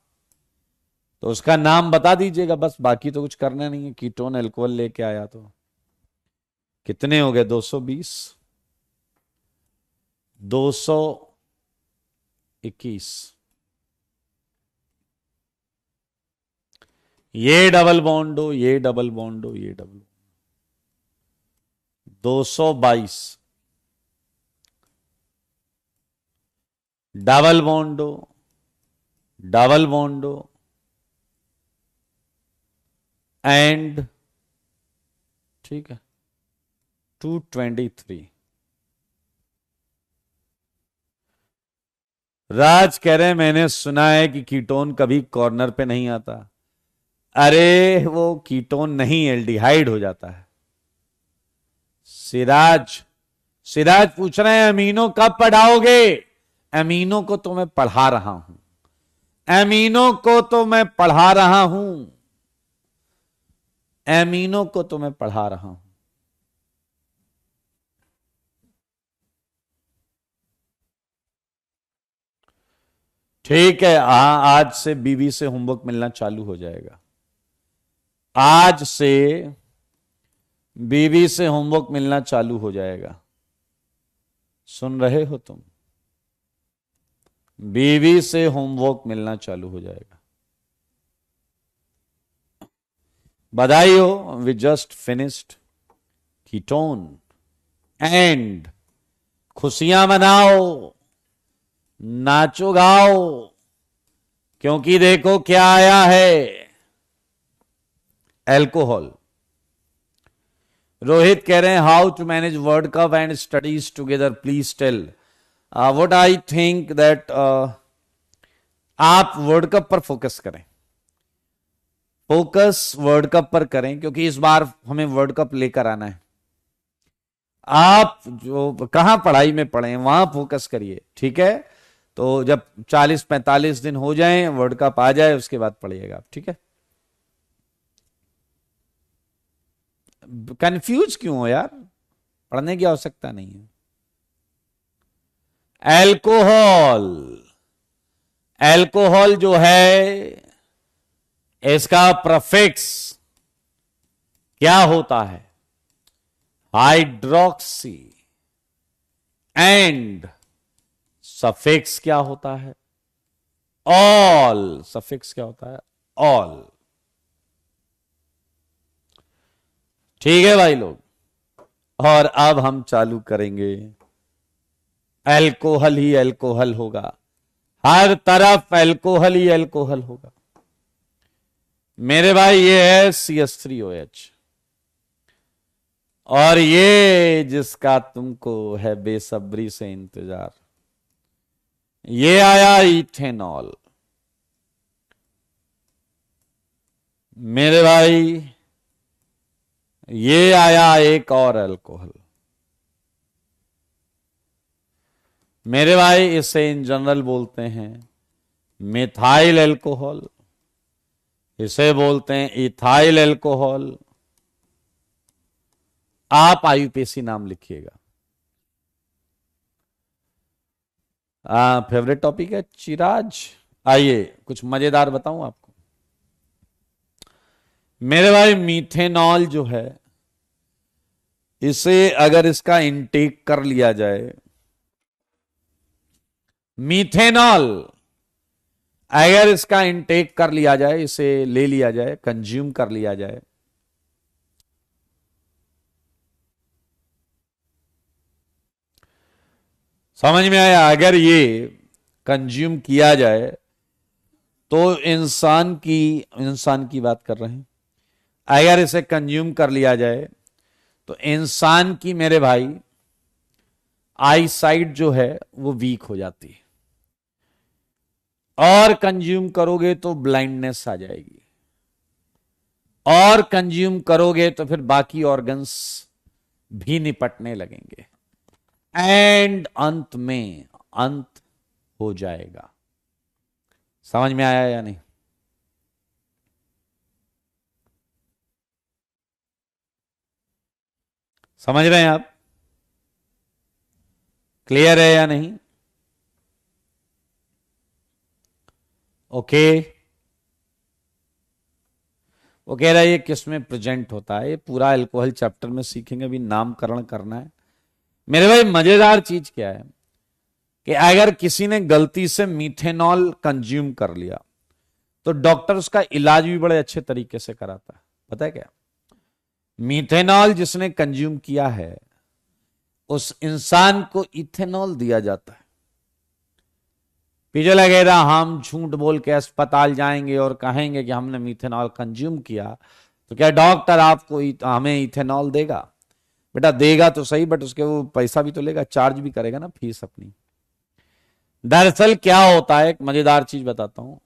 तो उसका नाम बता दीजिएगा बस, बाकी तो कुछ करना नहीं है। कीटोन अल्कोहल लेके आया तो कितने हो गए? 220 221। ये डबल बॉन्ड हो, ये डबल बॉन्ड हो, ये डबल 222। डबल बॉन्ड हो, डबल बॉन्ड हो, एंड ठीक है 223। राज कह रहे हैं मैंने सुना है कि कीटोन कभी कॉर्नर पे नहीं आता। अरे वो कीटोन नहीं, एल्डिहाइड हो जाता है। सिराज सिराज पूछ रहे हैं अमीनो कब पढ़ाओगे? अमीनो को तो मैं पढ़ा रहा हूं, अमीनो को तो मैं पढ़ा रहा हूं, अमीनो को तो मैं पढ़ा रहा हूं। ठीक है, आज से बीवी से होमवर्क मिलना चालू हो जाएगा। आज से बीवी से होमवर्क मिलना चालू हो जाएगा। सुन रहे हो तुम? बीवी से होमवर्क मिलना चालू हो जाएगा। बधाई हो, we just finished ketone and खुशियां मनाओ, नाचो गाओ, क्योंकि देखो क्या आया है, अल्कोहल। रोहित कह रहे हैं how to manage world cup and studies together, please tell. What I think that आप वर्ल्ड कप पर फोकस करें, फोकस वर्ल्ड कप पर करें, क्योंकि इस बार हमें वर्ल्ड कप लेकर आना है। आप जो कहां पढ़ाई में पढ़े वहां फोकस करिए, ठीक है? तो जब 40-45 दिन हो जाएं, वर्ल्ड कप आ जाए, उसके बाद पढ़िएगा, ठीक है? कंफ्यूज क्यों हो यार? पढ़ने की आवश्यकता नहीं है। अल्कोहल एल्कोहल जो है इसका प्रफिक्स क्या होता है? हाइड्रोक्सी। एंड सफिक्स क्या होता है? ऑल। सफिक्स क्या होता है? ऑल। ठीक है भाई लोग, और अब हम चालू करेंगे। एल्कोहल ही एल्कोहल होगा, हर तरफ एल्कोहल ही एल्कोहल होगा मेरे भाई। ये है CH3OH, और ये जिसका तुमको है बेसब्री से इंतजार, ये आया इथेनॉल मेरे भाई। ये आया एक और अल्कोहल मेरे भाई, इसे इन जनरल बोलते हैं मिथाइल अल्कोहल, इसे बोलते हैं इथाइल अल्कोहल। आप IUPAC नाम लिखिएगा। फेवरेट टॉपिक है चिराज। आइए कुछ मजेदार बताऊं आपको मेरे भाई। मीथेनॉल जो है, इसे अगर इसका इंटेक कर लिया जाए, मीथेनॉल अगर इसका इंटेक कर लिया जाए, इसे ले लिया जाए, कंज्यूम कर लिया जाए, समझ में आया? अगर ये कंज्यूम किया जाए तो इंसान की बात कर रहे हैं, अगर इसे कंज्यूम कर लिया जाए तो इंसान की मेरे भाई आई साइट जो है वो वीक हो जाती है, और कंज्यूम करोगे तो ब्लाइंडनेस आ जाएगी, और कंज्यूम करोगे तो फिर बाकी ऑर्गन्स भी निपटने लगेंगे, एंड अंत में अंत हो जाएगा। समझ में आया या नहीं? समझ रहे हैं आप? क्लियर है या नहीं? ओके। वो कह रहा है ये किस में प्रेजेंट होता है? ये पूरा अल्कोहल चैप्टर में सीखेंगे, अभी नामकरण करना है मेरे भाई। मजेदार चीज क्या है कि अगर किसी ने गलती से मीथेनॉल कंज्यूम कर लिया तो डॉक्टर उसका इलाज भी बड़े अच्छे तरीके से कराता है। पता है क्या? मीथेनॉल जिसने कंज्यूम किया है उस इंसान को इथेनॉल दिया जाता है। पीछे लगेगा हम झूठ बोल के अस्पताल जाएंगे और कहेंगे कि हमने मीथेनॉल कंज्यूम किया, तो क्या डॉक्टर आपको हमें इथेनॉल देगा? बेटा देगा तो सही, बट उसके वो पैसा भी तो लेगा, चार्ज भी करेगा ना फीस अपनी। दरअसल क्या होता है, एक मजेदार चीज बताता हूं।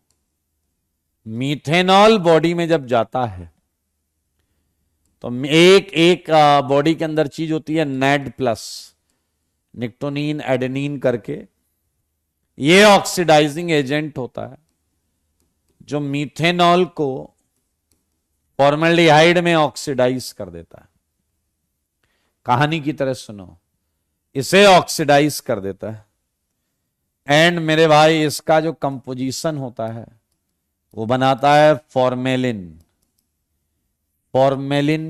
मीथेनॉल बॉडी में जब जाता है तो एक बॉडी के अंदर चीज होती है NAD+, निकोटीन एडेनिन करके। ये ऑक्सीडाइजिंग एजेंट होता है जो मीथेनॉल को फॉर्मल्डिहाइड में ऑक्सीडाइज कर देता है। कहानी की तरह सुनो, इसे ऑक्सीडाइज कर देता है, एंड मेरे भाई इसका जो कंपोजिशन होता है वो बनाता है फॉर्मेलिन। फॉर्मेलिन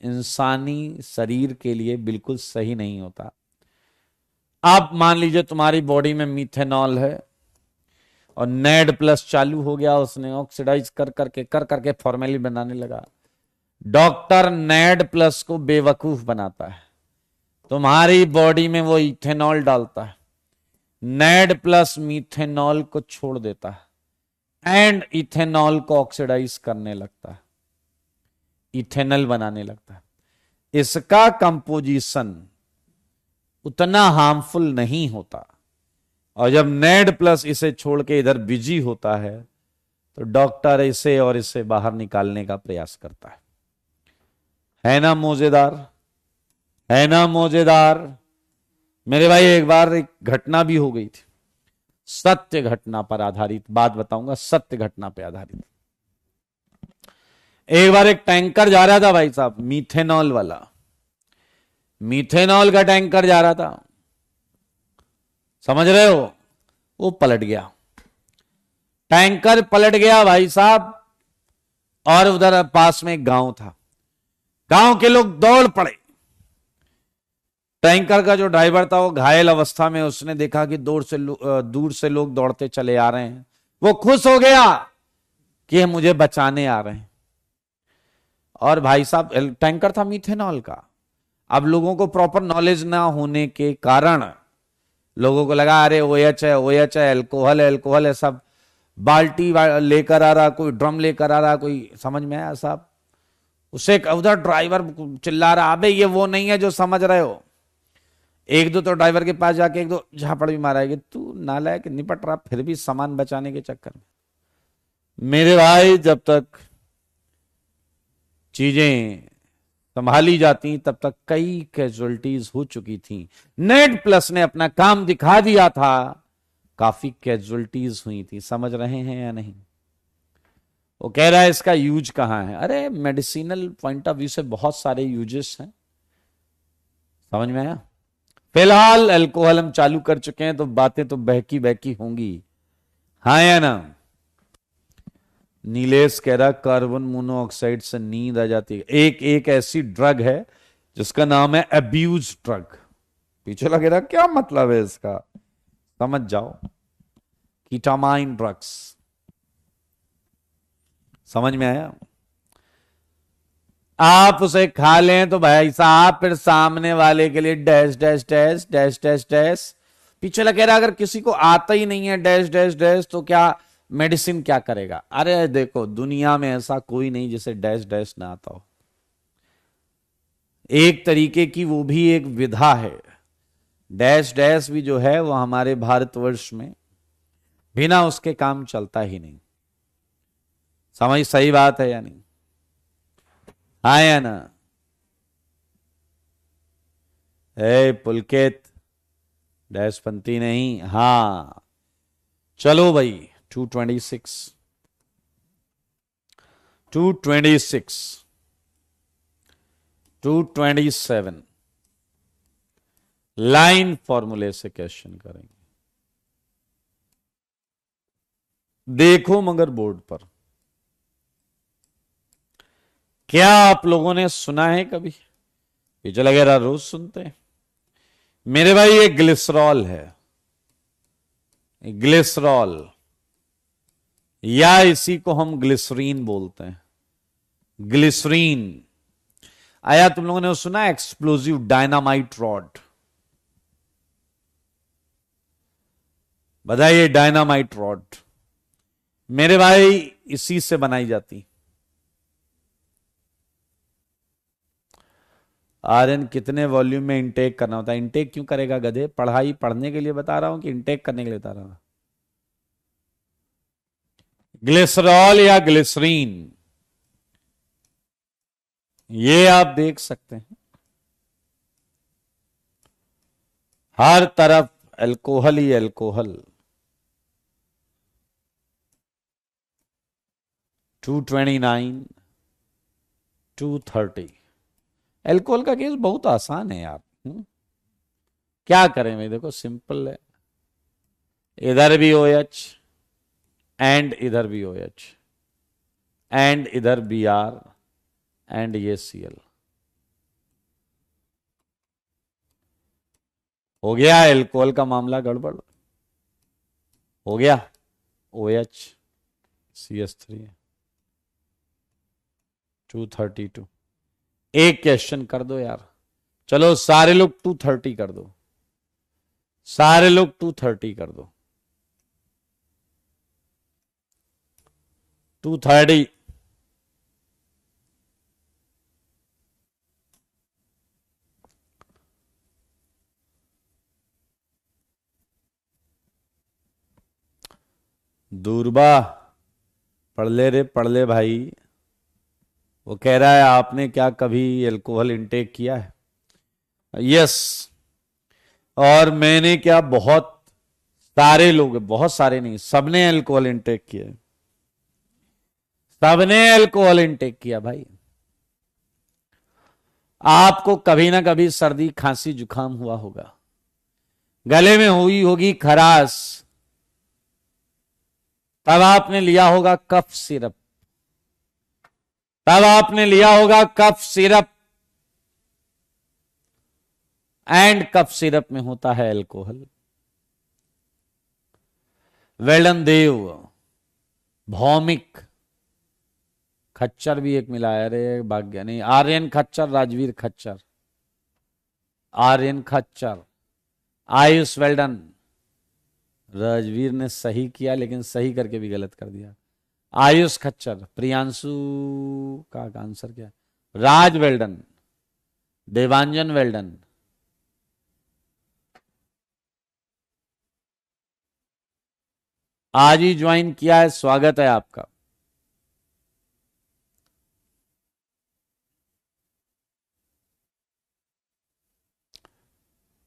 इंसानी शरीर के लिए बिल्कुल सही नहीं होता। आप मान लीजिए तुम्हारी बॉडी में मीथेनॉल है और NAD+ चालू हो गया, उसने ऑक्सीडाइज कर करके फॉर्मेलिन बनाने लगा। डॉक्टर NAD+ को बेवकूफ बनाता है, तुम्हारी बॉडी में वो इथेनॉल डालता है, NAD+ मीथेनॉल को छोड़ देता है एंड इथेनॉल को ऑक्सीडाइज करने लगता है, इथेनॉल बनाने लगता है। इसका कंपोजिशन उतना हार्मफुल नहीं होता, और जब NAD+ इसे छोड़ के इधर बिजी होता है तो डॉक्टर इसे और इसे बाहर निकालने का प्रयास करता है ना मौजेदार? है ना मौजेदार? मेरे भाई एक बार एक घटना भी हो गई थी, सत्य घटना पर आधारित बात बताऊंगा, सत्य घटना पर आधारित। एक बार एक टैंकर जा रहा था भाई साहब, मीथेनॉल वाला, मीथेनॉल का टैंकर जा रहा था, समझ रहे हो? वो पलट गया। टैंकर पलट गया भाई साहब, और उधर पास में एक गांव था, गांव के लोग दौड़ पड़े। टैंकर का जो ड्राइवर था वो घायल अवस्था में, उसने देखा कि दूर से लोग दौड़ते चले आ रहे हैं, वो खुश हो गया कि मुझे बचाने आ रहे हैं। और भाई साहब टैंकर था मीथेनॉल का। अब लोगों को प्रॉपर नॉलेज ना होने के कारण लोगों को लगा अरे ओएच है, ओएच है, अल्कोहल है, अल्कोहल है। सब बाल्टी लेकर आ रहा, कोई ड्रम लेकर आ रहा, कोई, समझ में आया साहब? उसे उधर ड्राइवर चिल्ला रहा, अबे ये वो नहीं है जो समझ रहे हो। एक दो तो ड्राइवर के पास जाके एक दो झापड़ भी मारा है कि तू नालायक निपट रहा, फिर भी सामान बचाने के चक्कर में। मेरे भाई जब तक चीजें संभाली जाती तब तक कई कैजुअलिटीज हो चुकी थी। नेट प्लस ने अपना काम दिखा दिया था, काफी कैजुअलिटीज हुई थी। समझ रहे हैं या नहीं? वो कह रहा है इसका यूज कहां है। अरे मेडिसिनल पॉइंट ऑफ व्यू से बहुत सारे यूजेस हैं, समझ में आया? फिलहाल अल्कोहल हम चालू कर चुके हैं तो बातें तो बहकी बहकी होंगी, हाँ या ना? नीलेश कह रहा कार्बन मोनोऑक्साइड से नींद आ जाती है। एक ऐसी ड्रग है जिसका नाम है अब्यूज ड्रग। पीछे लगे रहा, क्या मतलब है इसका? समझ जाओ, कीटामाइन ड्रग्स। समझ में आया? आप उसे खा लें तो भाई साहब फिर सामने वाले के लिए dash dash dash dash dash dash. पीछे लगे रहा, अगर किसी को आता ही नहीं है डैश डैश डैश तो क्या मेडिसिन क्या करेगा? अरे देखो, दुनिया में ऐसा कोई नहीं जिसे डैश डैश ना आता हो। एक तरीके की वो भी एक विधा है। डैश डैश भी जो है वो हमारे भारतवर्ष में बिना उसके काम चलता ही नहीं। समझ सही बात है या नहीं? हाँ या ना? पुलकित डैश पंथी नहीं, हाँ चलो भाई 226 227 लाइन फॉर्मूले से क्वेश्चन करेंगे। देखो मगर बोर्ड पर, क्या आप लोगों ने सुना है कभी? पीछे लगे रहा, रोज सुनते हैं मेरे भाई। ये ग्लिसरॉल है, ग्लिसरॉल, या इसी को हम ग्लिसरीन बोलते हैं। ग्लिसरीन आया, तुम लोगों ने सुना एक्सप्लोजिव डायनामाइट रॉड? बताइए, डायनामाइट रॉड मेरे भाई इसी से बनाई जाती। आयरन कितने वॉल्यूम में इंटेक करना होता है? इंटेक क्यों करेगा गधे? पढ़ाई पढ़ने के लिए बता रहा हूं कि इंटेक करने के लिए बता रहा हूं? ग्लिसरॉल या ग्लिसरीन, ये आप देख सकते हैं हर तरफ अल्कोहल ही अल्कोहल। 229 230। अल्कोहल का केस बहुत आसान है यार। क्या करें भाई? देखो सिंपल है, इधर भी OH एंड इधर भी OH एंड इधर Br एंड ये Cl। हो गया अल्कोहल का मामला गड़बड़, हो गया। OH CH3 232। एक क्वेश्चन कर दो यार, चलो सारे लोग 230 कर दो, सारे लोग 230 कर दो। 230। दूरबा पढ़ ले भाई। वो कह रहा है आपने क्या कभी अल्कोहल इंटेक किया है? यस। और मैंने क्या, बहुत सारे लोग, बहुत सारे नहीं, सबने अल्कोहल इंटेक किया है, सबने अल्कोहल इंटेक किया भाई। आपको कभी ना कभी सर्दी खांसी जुकाम हुआ होगा, गले में हुई होगी खराश, तब आपने लिया होगा कफ सिरप, तब आपने लिया होगा cough syrup, and cough syrup में होता है अल्कोहल। वेलन देव, भौमिक, खच्चर भी एक मिला है, अरे भाग्य नहीं, आर्यन खच्चर, राजवीर खच्चर, आर्यन खच्चर, आयुष वेल्डन। राजवीर ने सही किया लेकिन सही करके भी गलत कर दिया। आयुष खच्चर, प्रियांशु का आंसर क्या है? राज वेल्डन, देवांजन वेल्डन, आज ही ज्वाइन किया है, स्वागत है आपका।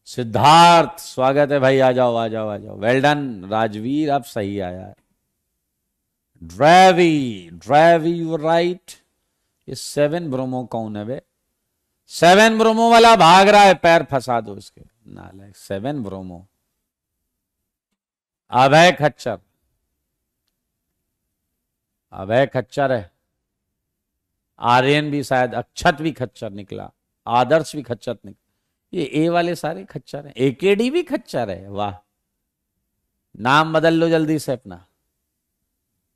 सिद्धार्थ, स्वागत है भाई, आ जाओ आ जाओ आ जाओ। वेल डन राजवीर, अब सही आया है। Driving, driving you right. ये 7 ब्रोमो कौन है बे? 7 ब्रोमो वाला भाग रहा है, पैर फंसा दो उसके नालायक। 7 ब्रोमो, अभय खच्चर, अभय खच्चर है। आर्यन भी शायद, अक्षत भी खच्चर निकला, आदर्श भी खच्चर निकला। ये ए वाले सारे खच्चर हैं। एकेडी भी खच्चर है, वाह। नाम बदल लो जल्दी से अपना,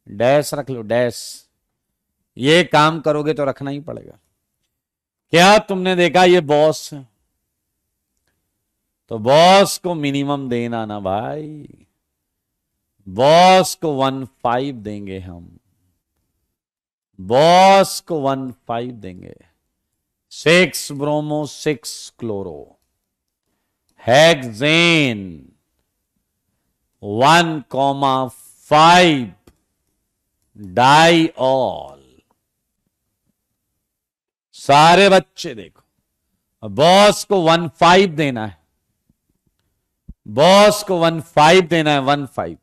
डैश रख लो, डैश। ये काम करोगे तो रखना ही पड़ेगा। क्या तुमने देखा ये बॉस है, तो बॉस को मिनिमम देना ना भाई। बॉस को 1.5 देंगे हम, बॉस को 1.5 देंगे। 6 ब्रोमो 6 क्लोरो, हेक्सेन 1,5 डाइऑल। सारे बच्चे देखो, बॉस को 1.5 देना है, बॉस को 1.5 देना है, 1.5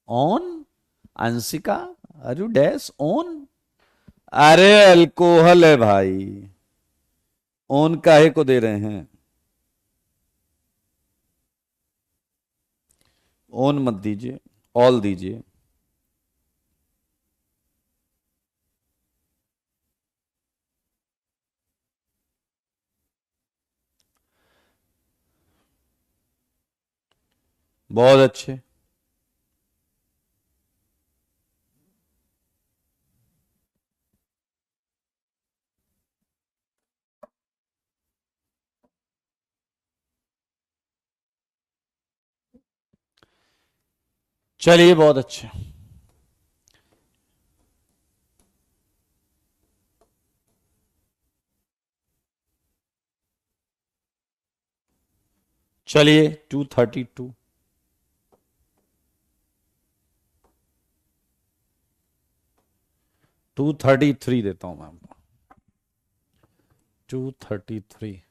on. Anshika, are you dash on? अरे अल्कोहल है भाई, ऑन काहे को दे रहे हैं? ऑन मत दीजिए, ऑल दीजिए। बहुत अच्छे। चलिए बहुत अच्छे। चलिए 232, 233 देता हूं मैं आपको। 233,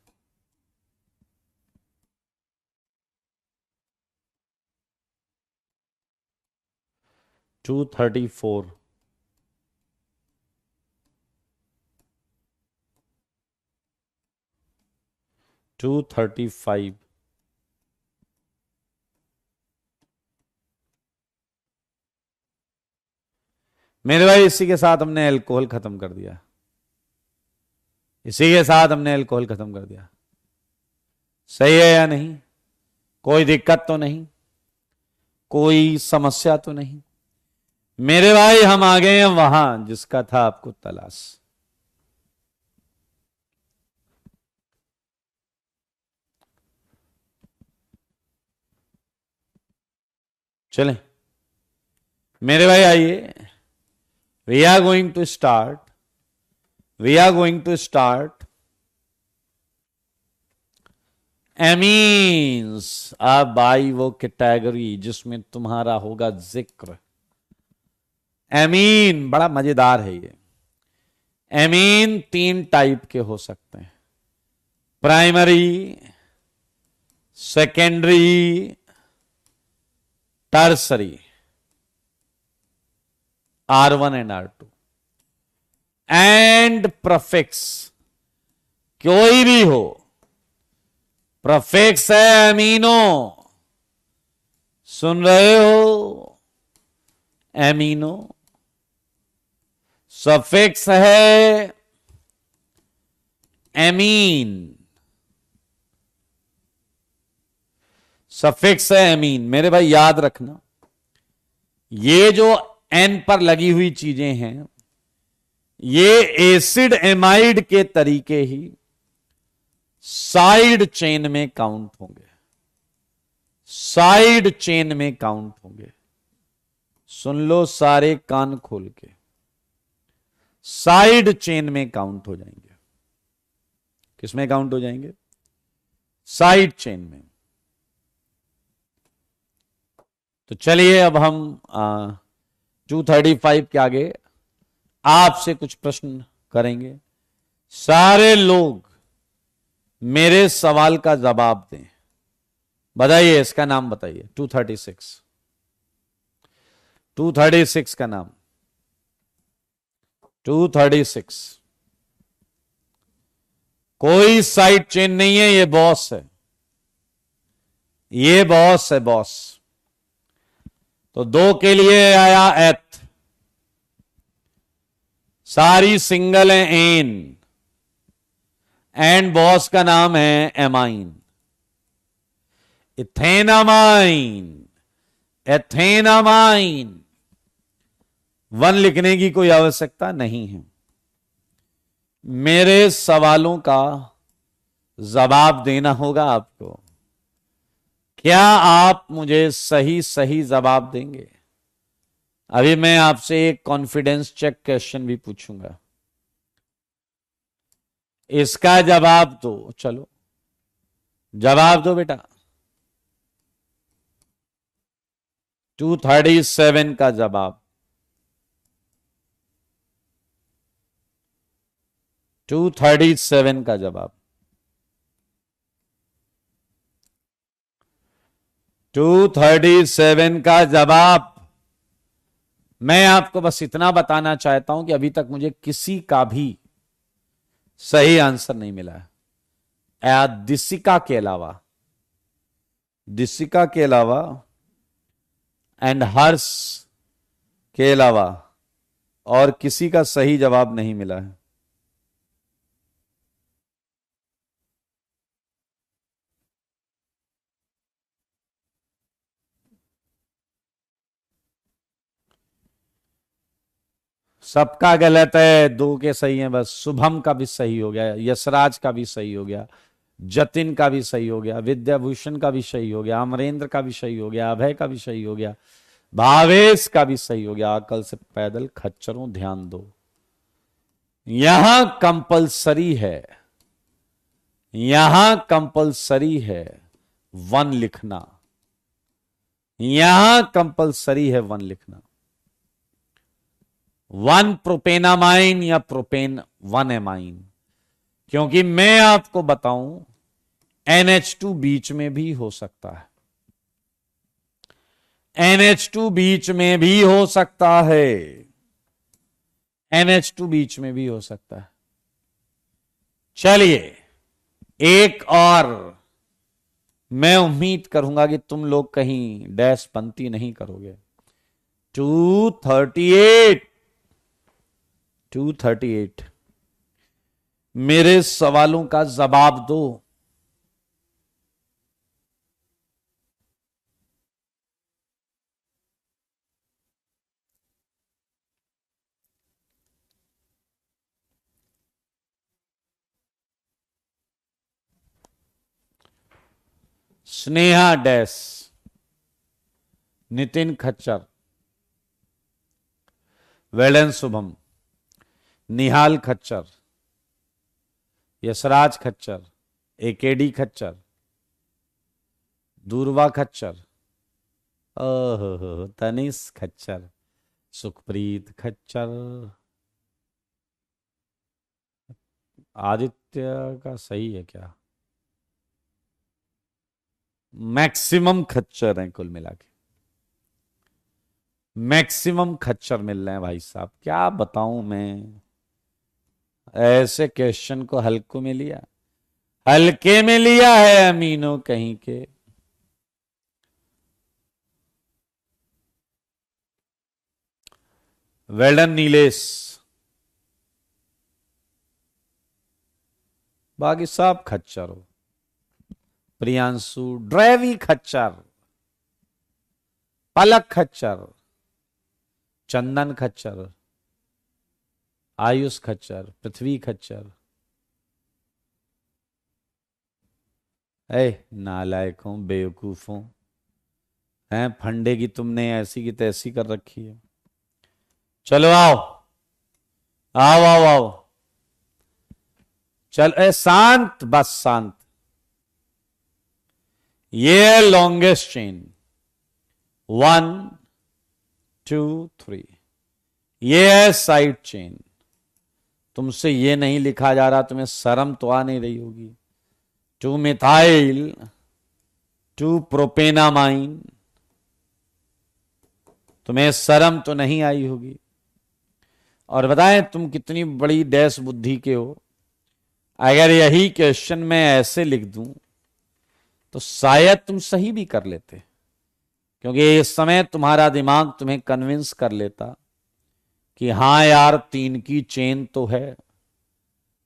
234, 235, मेरे भाई इसी के साथ हमने अल्कोहल खत्म कर दिया, इसी के साथ हमने अल्कोहल खत्म कर दिया। सही है या नहीं? कोई दिक्कत तो नहीं, कोई समस्या तो नहीं? मेरे भाई हम आ गए हैं वहां जिसका था आपको तलाश। चलें मेरे भाई, आइए। We are going to start, we are going to start amines. अब आई वो कैटेगरी जिसमें तुम्हारा होगा जिक्र। एमीन बड़ा मजेदार है ये। एमीन 3 टाइप के हो सकते हैं, primary, secondary, tertiary, R1 and R2 and prefix. कोई भी हो, प्रफिक्स है अमीनो, सुन रहे हो? एमिनो सफिक्स है एमीन, सफिक्स है एमीन। मेरे भाई याद रखना, ये जो एन पर लगी हुई चीजें हैं, ये एसिड एमाइड के तरीके ही साइड चेन में काउंट होंगे, साइड चेन में काउंट होंगे। सुन लो सारे कान खोल के, साइड चेन में काउंट हो जाएंगे। किसमें काउंट हो जाएंगे? साइड चेन में। तो चलिए अब हम 235 के आगे आपसे कुछ प्रश्न करेंगे। सारे लोग मेरे सवाल का जवाब दें। बताइए, इसका नाम बताइए। 236 का नाम 236। कोई साइड चेन नहीं है, ये बॉस है, ये बॉस है, बॉस। तो 2 के लिए आया एथ, सारी सिंगल है एन, एंड बॉस का नाम है एमाइन, इथेनामाइन, एथेनामाइन। 1 लिखने की कोई आवश्यकता नहीं है। मेरे सवालों का जवाब देना होगा आपको। क्या आप मुझे सही सही जवाब देंगे? अभी मैं आपसे एक कॉन्फिडेंस चेक क्वेश्चन भी पूछूंगा, इसका जवाब दो। चलो जवाब दो बेटा। 237 का जवाब, 237 का जवाब, 237 का जवाब। मैं आपको बस इतना बताना चाहता हूं कि अभी तक मुझे किसी का भी सही आंसर नहीं मिला है, दिसिका के अलावा, दिसिका के अलावा एंड हर्ष के अलावा और किसी का सही जवाब नहीं मिला है। सबका गलत है, 2 के सही हैं बस। शुभम का भी सही हो गया, यशराज का भी सही हो गया, जतिन का भी सही हो गया, विद्याभूषण का भी सही हो गया, अमरेंद्र का भी सही हो गया, अभय का भी सही हो गया, भावेश का भी सही हो गया। अकल से पैदल खच्चरों ध्यान दो, यहां कंपलसरी है, यहां कंपलसरी है 1 लिखना, यहां कंपलसरी है 1 लिखना। 1 प्रोपेनामाइन या प्रोपेन 1 एमाइन। क्योंकि मैं आपको बताऊं, NH2 बीच में भी हो सकता है, NH2 बीच में भी हो सकता है, NH2 बीच में भी हो सकता है। चलिए एक और, मैं उम्मीद करूंगा कि तुम लोग कहीं डैश पंक्ति नहीं करोगे। 238, 238 मेरे सवालों का जवाब दो। स्नेहा डैश, नितिन खच्चर, वेलन शुभम, निहाल खच्चर, यशराज खच्चर, एकेडी खच्चर, दूरवा खच्चर, ओहो तनिष खच्चर, सुखप्रीत खच्चर, आदित्य का सही है क्या? मैक्सिमम खच्चर हैं कुल मिला के, मैक्सिमम खच्चर मिल रहे हैं भाई साहब। क्या बताऊं मैं, ऐसे क्वेश्चन को हल्के में लिया, हल्के में लिया है अमीनो कहीं के। वेल्डन नीलेश। बाकी सब खच्चर हो। प्रियांशु ड्राइवी खच्चर, पलक खच्चर, चंदन खच्चर, आयुष खच्चर, पृथ्वी खच्चर। नालायकों, बेवकूफों, हैं फंडे की तुमने ऐसी की तैसी कर रखी है। चलो आओ आओ आओ आओ। चल शांत, बस शांत। ये है लॉन्गेस्ट चेन, 1 2 3। ये है साइड चेन। तुमसे ये नहीं लिखा जा रहा, तुम्हें शर्म तो आ नहीं रही होगी। 2 मिथाइल 2 प्रोपेनामाइन, तुम्हें शर्म तो नहीं आई होगी। और बताएं तुम कितनी बड़ी डैश बुद्धि के हो। अगर यही क्वेश्चन मैं ऐसे लिख दूं तो शायद तुम सही भी कर लेते, क्योंकि इस समय तुम्हारा दिमाग तुम्हें कन्विंस कर लेता कि हां यार 3 की चेन तो है।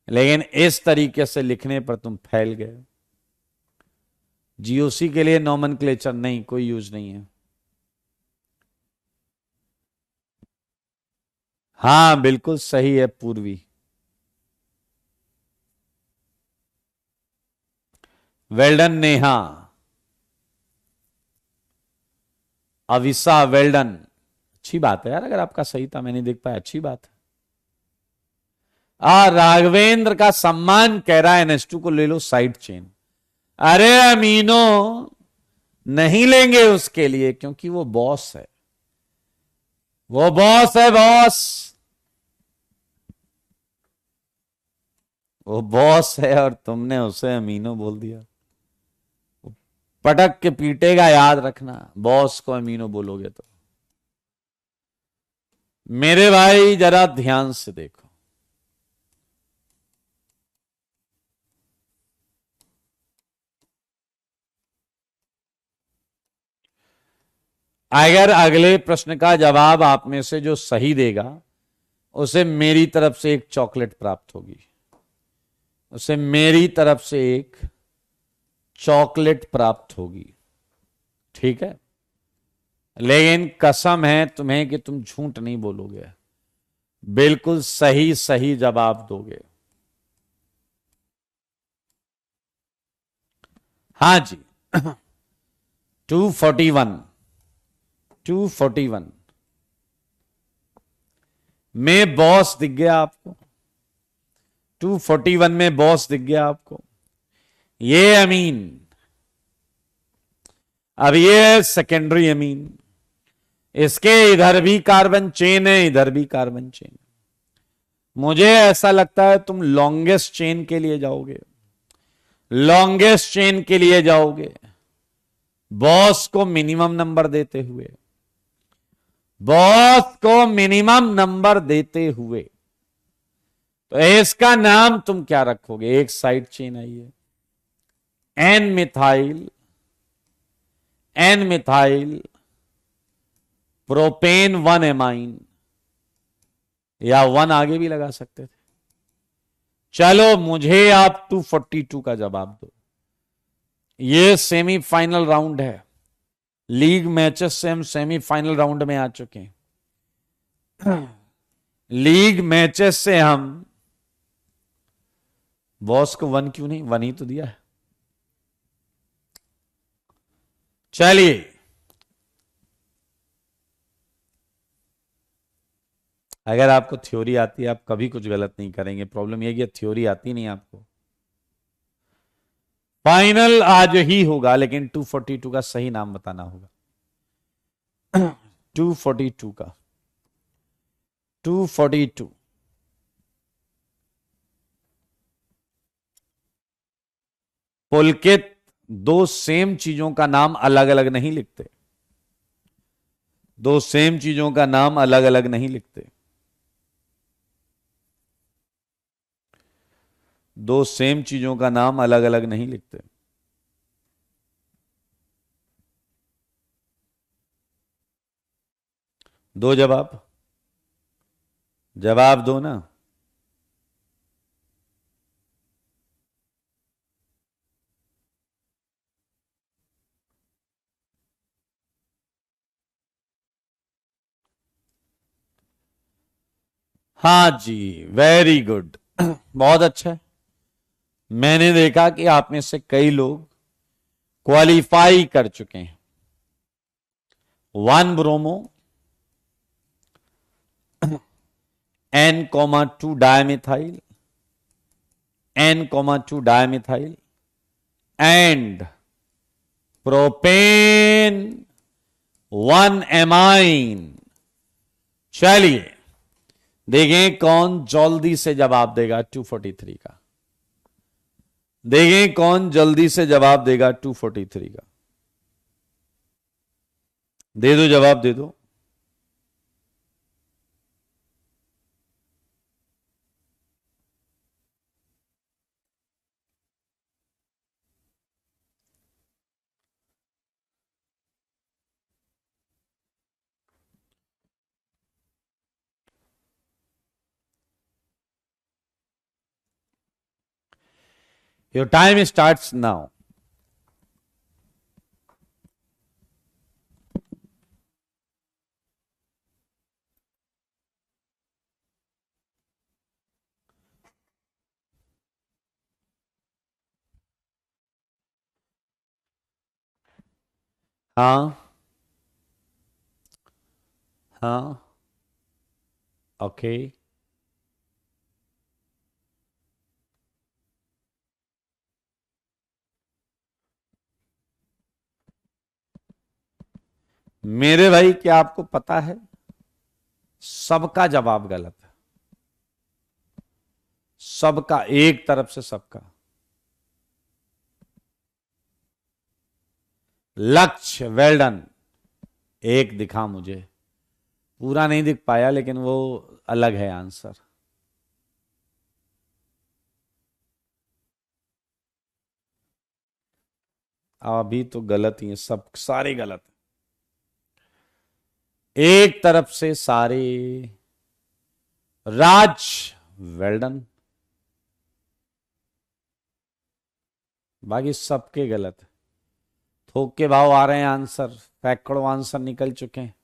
लेकिन इस तरीके से लिखने पर तुम फैल गए। जीओसी के लिए नोमेनक्लेचर नहीं, कोई यूज नहीं है। हां बिल्कुल सही है पूर्वी। Well done Neha, Avisa well done. अच्छी बात है यार, अगर आपका सही था मैं नहीं देख पाया, अच्छी बात है। राघवेंद्र का सम्मान कह रहा है NH2 को ले लो साइड चेन। अरे अमीनो नहीं लेंगे उसके लिए, क्योंकि वो बॉस है, वो बॉस है बॉस, वो बॉस है और तुमने उसे अमीनो बोल दिया। पटक के पीटेगा, याद रखना, बॉस को अमीनो बोलोगे तो। मेरे भाई जरा ध्यान से देखो। अगर अगले प्रश्न का जवाब आप में से जो सही देगा उसे मेरी तरफ से एक चॉकलेट प्राप्त होगी, उसे मेरी तरफ से एक चॉकलेट प्राप्त होगी, ठीक है। लेकिन कसम है तुम्हें कि तुम झूठ नहीं बोलोगे, बिल्कुल सही सही जवाब दोगे। हाँ जी 241 241 में बॉस दिख गया आपको। 241 में बॉस दिख गया आपको। ये अमीन, अब ये सेकेंडरी अमीन, इसके इधर भी कार्बन चेन है, इधर भी कार्बन चेन। मुझे ऐसा लगता है तुम लॉन्गेस्ट चेन के लिए जाओगे, लॉन्गेस्ट चेन के लिए जाओगे, बॉस को मिनिमम नंबर देते हुए, बॉस को मिनिमम नंबर देते हुए। तो इसका नाम तुम क्या रखोगे? एक साइड चेन आई है, एन मिथाइल प्रोपेन 1 एमाइन, या 1 आगे भी लगा सकते थे। चलो मुझे आप 242 का जवाब दो। ये सेमीफाइनल राउंड है, लीग मैचेस से हम सेमीफाइनल राउंड में आ चुके हैं। लीग मैचेस से हम, बॉस को 1 क्यों नहीं, 1 ही तो दिया है। चलिए अगर आपको थ्योरी आती है आप कभी कुछ गलत नहीं करेंगे। प्रॉब्लम यह कि थ्योरी आती नहीं आपको। फाइनल आज ही होगा, लेकिन 242 का सही नाम बताना होगा। 242 का 242 पुलकित, 2 सेम चीजों का नाम अलग अलग नहीं लिखते, 2 सेम चीजों का नाम अलग अलग नहीं लिखते, 2 सेम चीजों का नाम अलग अलग नहीं लिखते। दो जवाब, जवाब दो ना। हाँ जी, वेरी गुड। बहुत अच्छा है। मैंने देखा कि आप में से कई लोग क्वालिफाई कर चुके हैं। 1 bromo N, 2 dimethyl, N, 2 dimethyl and propane 1 amine। चलिए देखें कौन जल्दी से जवाब देगा 243 का। देखें कौन जल्दी से जवाब देगा 243 का। दे दो, जवाब दे दो। Your time starts now. हाँ हाँ, ओके। मेरे भाई, क्या आपको पता है सबका जवाब गलत है। सबका, एक तरफ से सबका। लक्ष्य, वेल डन। एक दिखा मुझे, पूरा नहीं दिख पाया लेकिन वो अलग है आंसर। अभी तो गलत ही है, सब सारे गलत है। एक तरफ से सारे। राज, वेल डन। बाकी सबके गलत है। थोक के भाव आ रहे हैं आंसर, सैकड़ों आंसर निकल चुके हैं।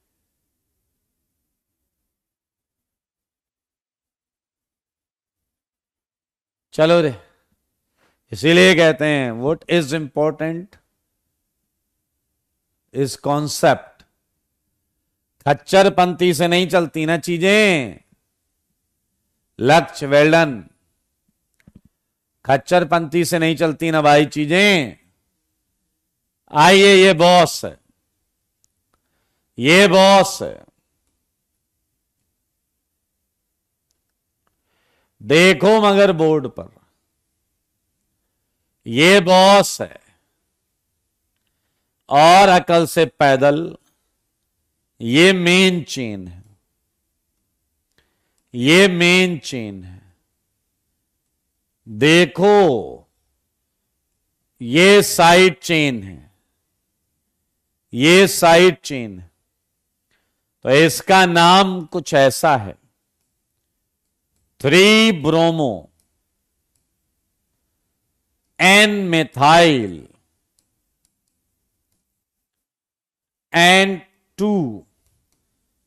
चलो रे, इसीलिए कहते हैं what is important is concept. खच्चर पंथी से नहीं चलती ना चीजें। लक्ष्य, वेल डन। खच्चर पंथी से नहीं चलती ना भाई चीजें। आइए, ये बॉस है, ये बॉस है। देखो मगर बोर्ड पर, ये बॉस है। और अकल से पैदल, ये मेन चेन है, ये मेन चेन है। देखो, ये साइड चेन है, ये साइड चेन है। तो इसका नाम कुछ ऐसा है, 3 bromo N methyl and 2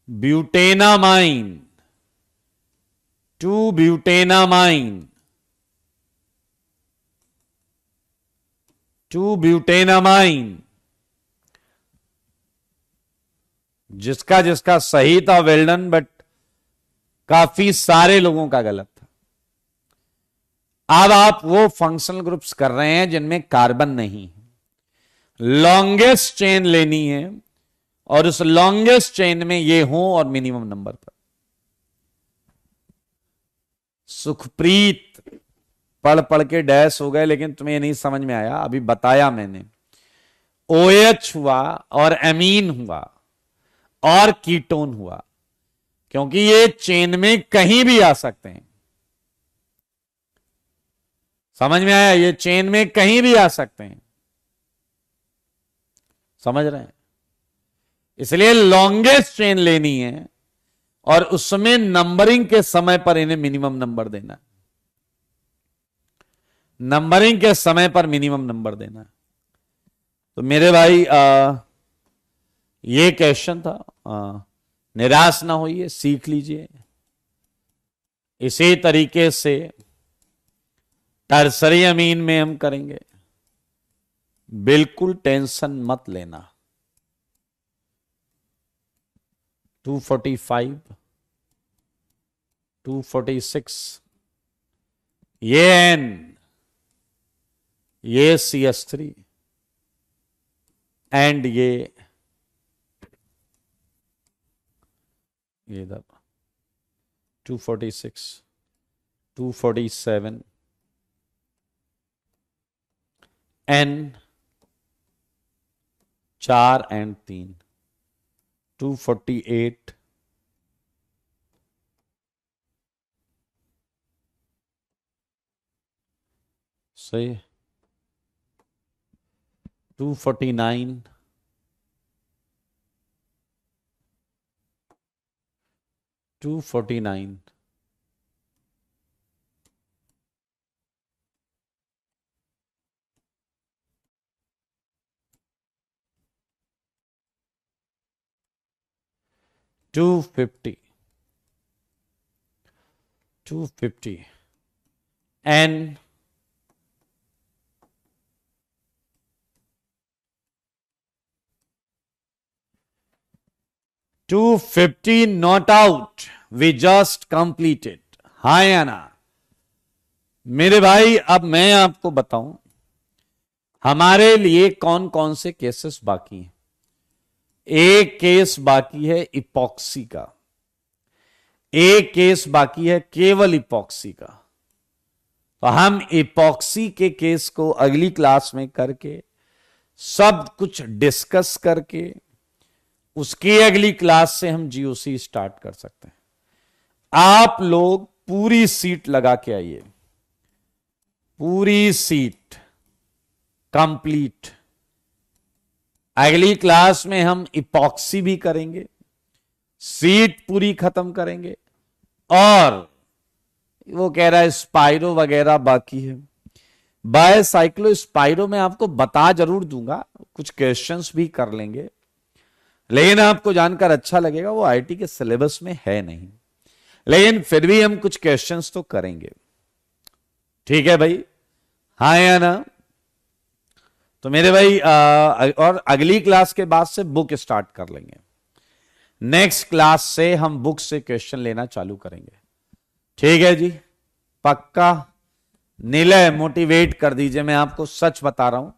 butanamine, 2 butanamine, 2 butanamine। जिसका जिसका सही था वेल्डन, बट काफी सारे लोगों का गलत था। अब आप वो फंक्शनल ग्रुप्स कर रहे हैं जिनमें कार्बन नहीं है। लॉन्गेस्ट चेन लेनी है और उस लॉन्गेस्ट चेन में ये हो और मिनिमम नंबर पर। सुखप्रीत, पढ़ पढ़ के डैश हो गए, लेकिन तुम्हें ये नहीं समझ में आया, अभी बताया मैंने। OH हुआ और एमीन हुआ और कीटोन हुआ, क्योंकि ये चेन में कहीं भी आ सकते हैं। समझ में आया? ये चेन में कहीं भी आ सकते हैं। समझ रहे हैं? इसलिए लॉन्गेस्ट चेन लेनी है और उसमें नंबरिंग के समय पर इन्हें मिनिमम नंबर देना है। नंबरिंग के समय पर मिनिमम नंबर देना है। तो मेरे भाई ये क्वेश्चन था। निराश ना होइए, सीख लीजिए। इसी तरीके से टर्सरी अमीन में हम करेंगे। बिल्कुल टेंशन मत लेना। 245, 246, ये एन, ये CS3 एंड ये इधर 246, 247 एन 4 एंड 3 248 सही, 249 249 250 250 and 250 not out, we just completed। हाँ या ना मेरे भाई? अब मैं आपको बताऊं हमारे लिए कौन कौन से केसेस बाकी हैं। एक केस बाकी है इपॉक्सी का, एक केस बाकी है केवल इपॉक्सी का। तो हम इपॉक्सी के केस को अगली क्लास में करके सब कुछ डिस्कस करके उसकी अगली क्लास से हम GOC स्टार्ट कर सकते हैं। आप लोग पूरी सीट लगा के आइए, पूरी सीट कंप्लीट। अगली क्लास में हम इपॉक्सी भी करेंगे, सीट पूरी खत्म करेंगे, और वो कह रहा है स्पाइरो वगैरह बाकी है। बायोसाइक्लो स्पाइरो में आपको बता जरूर दूंगा, कुछ क्वेश्चंस भी कर लेंगे, लेकिन आपको जानकर अच्छा लगेगा। वो IIT के सिलेबस में है नहीं, लेकिन फिर भी हम कुछ क्वेश्चंस तो करेंगे। ठीक है भाई, हाँ या ना? तो मेरे भाई और अगली क्लास के बाद से बुक स्टार्ट कर लेंगे। नेक्स्ट क्लास से हम बुक से क्वेश्चन लेना चालू करेंगे। ठीक है जी, पक्का? निलय मोटिवेट कर दीजिए। मैं आपको सच बता रहा हूं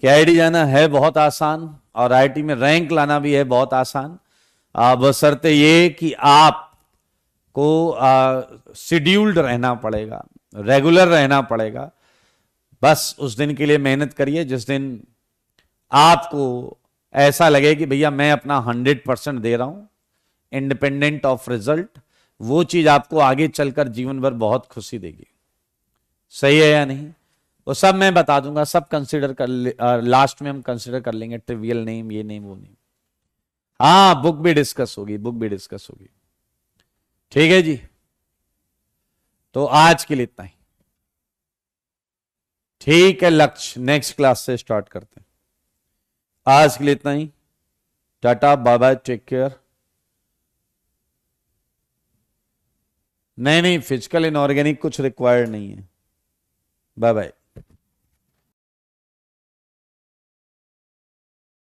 कि IIT जाना है बहुत आसान, और IIT में रैंक लाना भी है बहुत आसान, बशर्ते ये कि आपको शेड्यूल्ड रहना पड़ेगा, रेगुलर रहना पड़ेगा। बस उस दिन के लिए मेहनत करिए जिस दिन आपको ऐसा लगे कि भैया मैं अपना 100% दे रहा हूं, इंडिपेंडेंट ऑफ रिजल्ट। वो चीज आपको आगे चलकर जीवन भर बहुत खुशी देगी। सही है या नहीं? वो सब मैं बता दूंगा, सब कंसिडर कर लास्ट में हम कंसिडर कर लेंगे, ट्रिवियल नेम, ये नेम, वो नेम। हाँ, बुक भी डिस्कस होगी, बुक भी डिस्कस होगी। ठीक है जी, तो आज के लिए इतना ही। ठीक है लक्ष्य, नेक्स्ट क्लास से स्टार्ट करते हैं। आज के लिए इतना ही। Tata, bye bye, take care. नहीं, फिजिकल इनऑर्गेनिक कुछ रिक्वायर्ड नहीं है। Bye bye.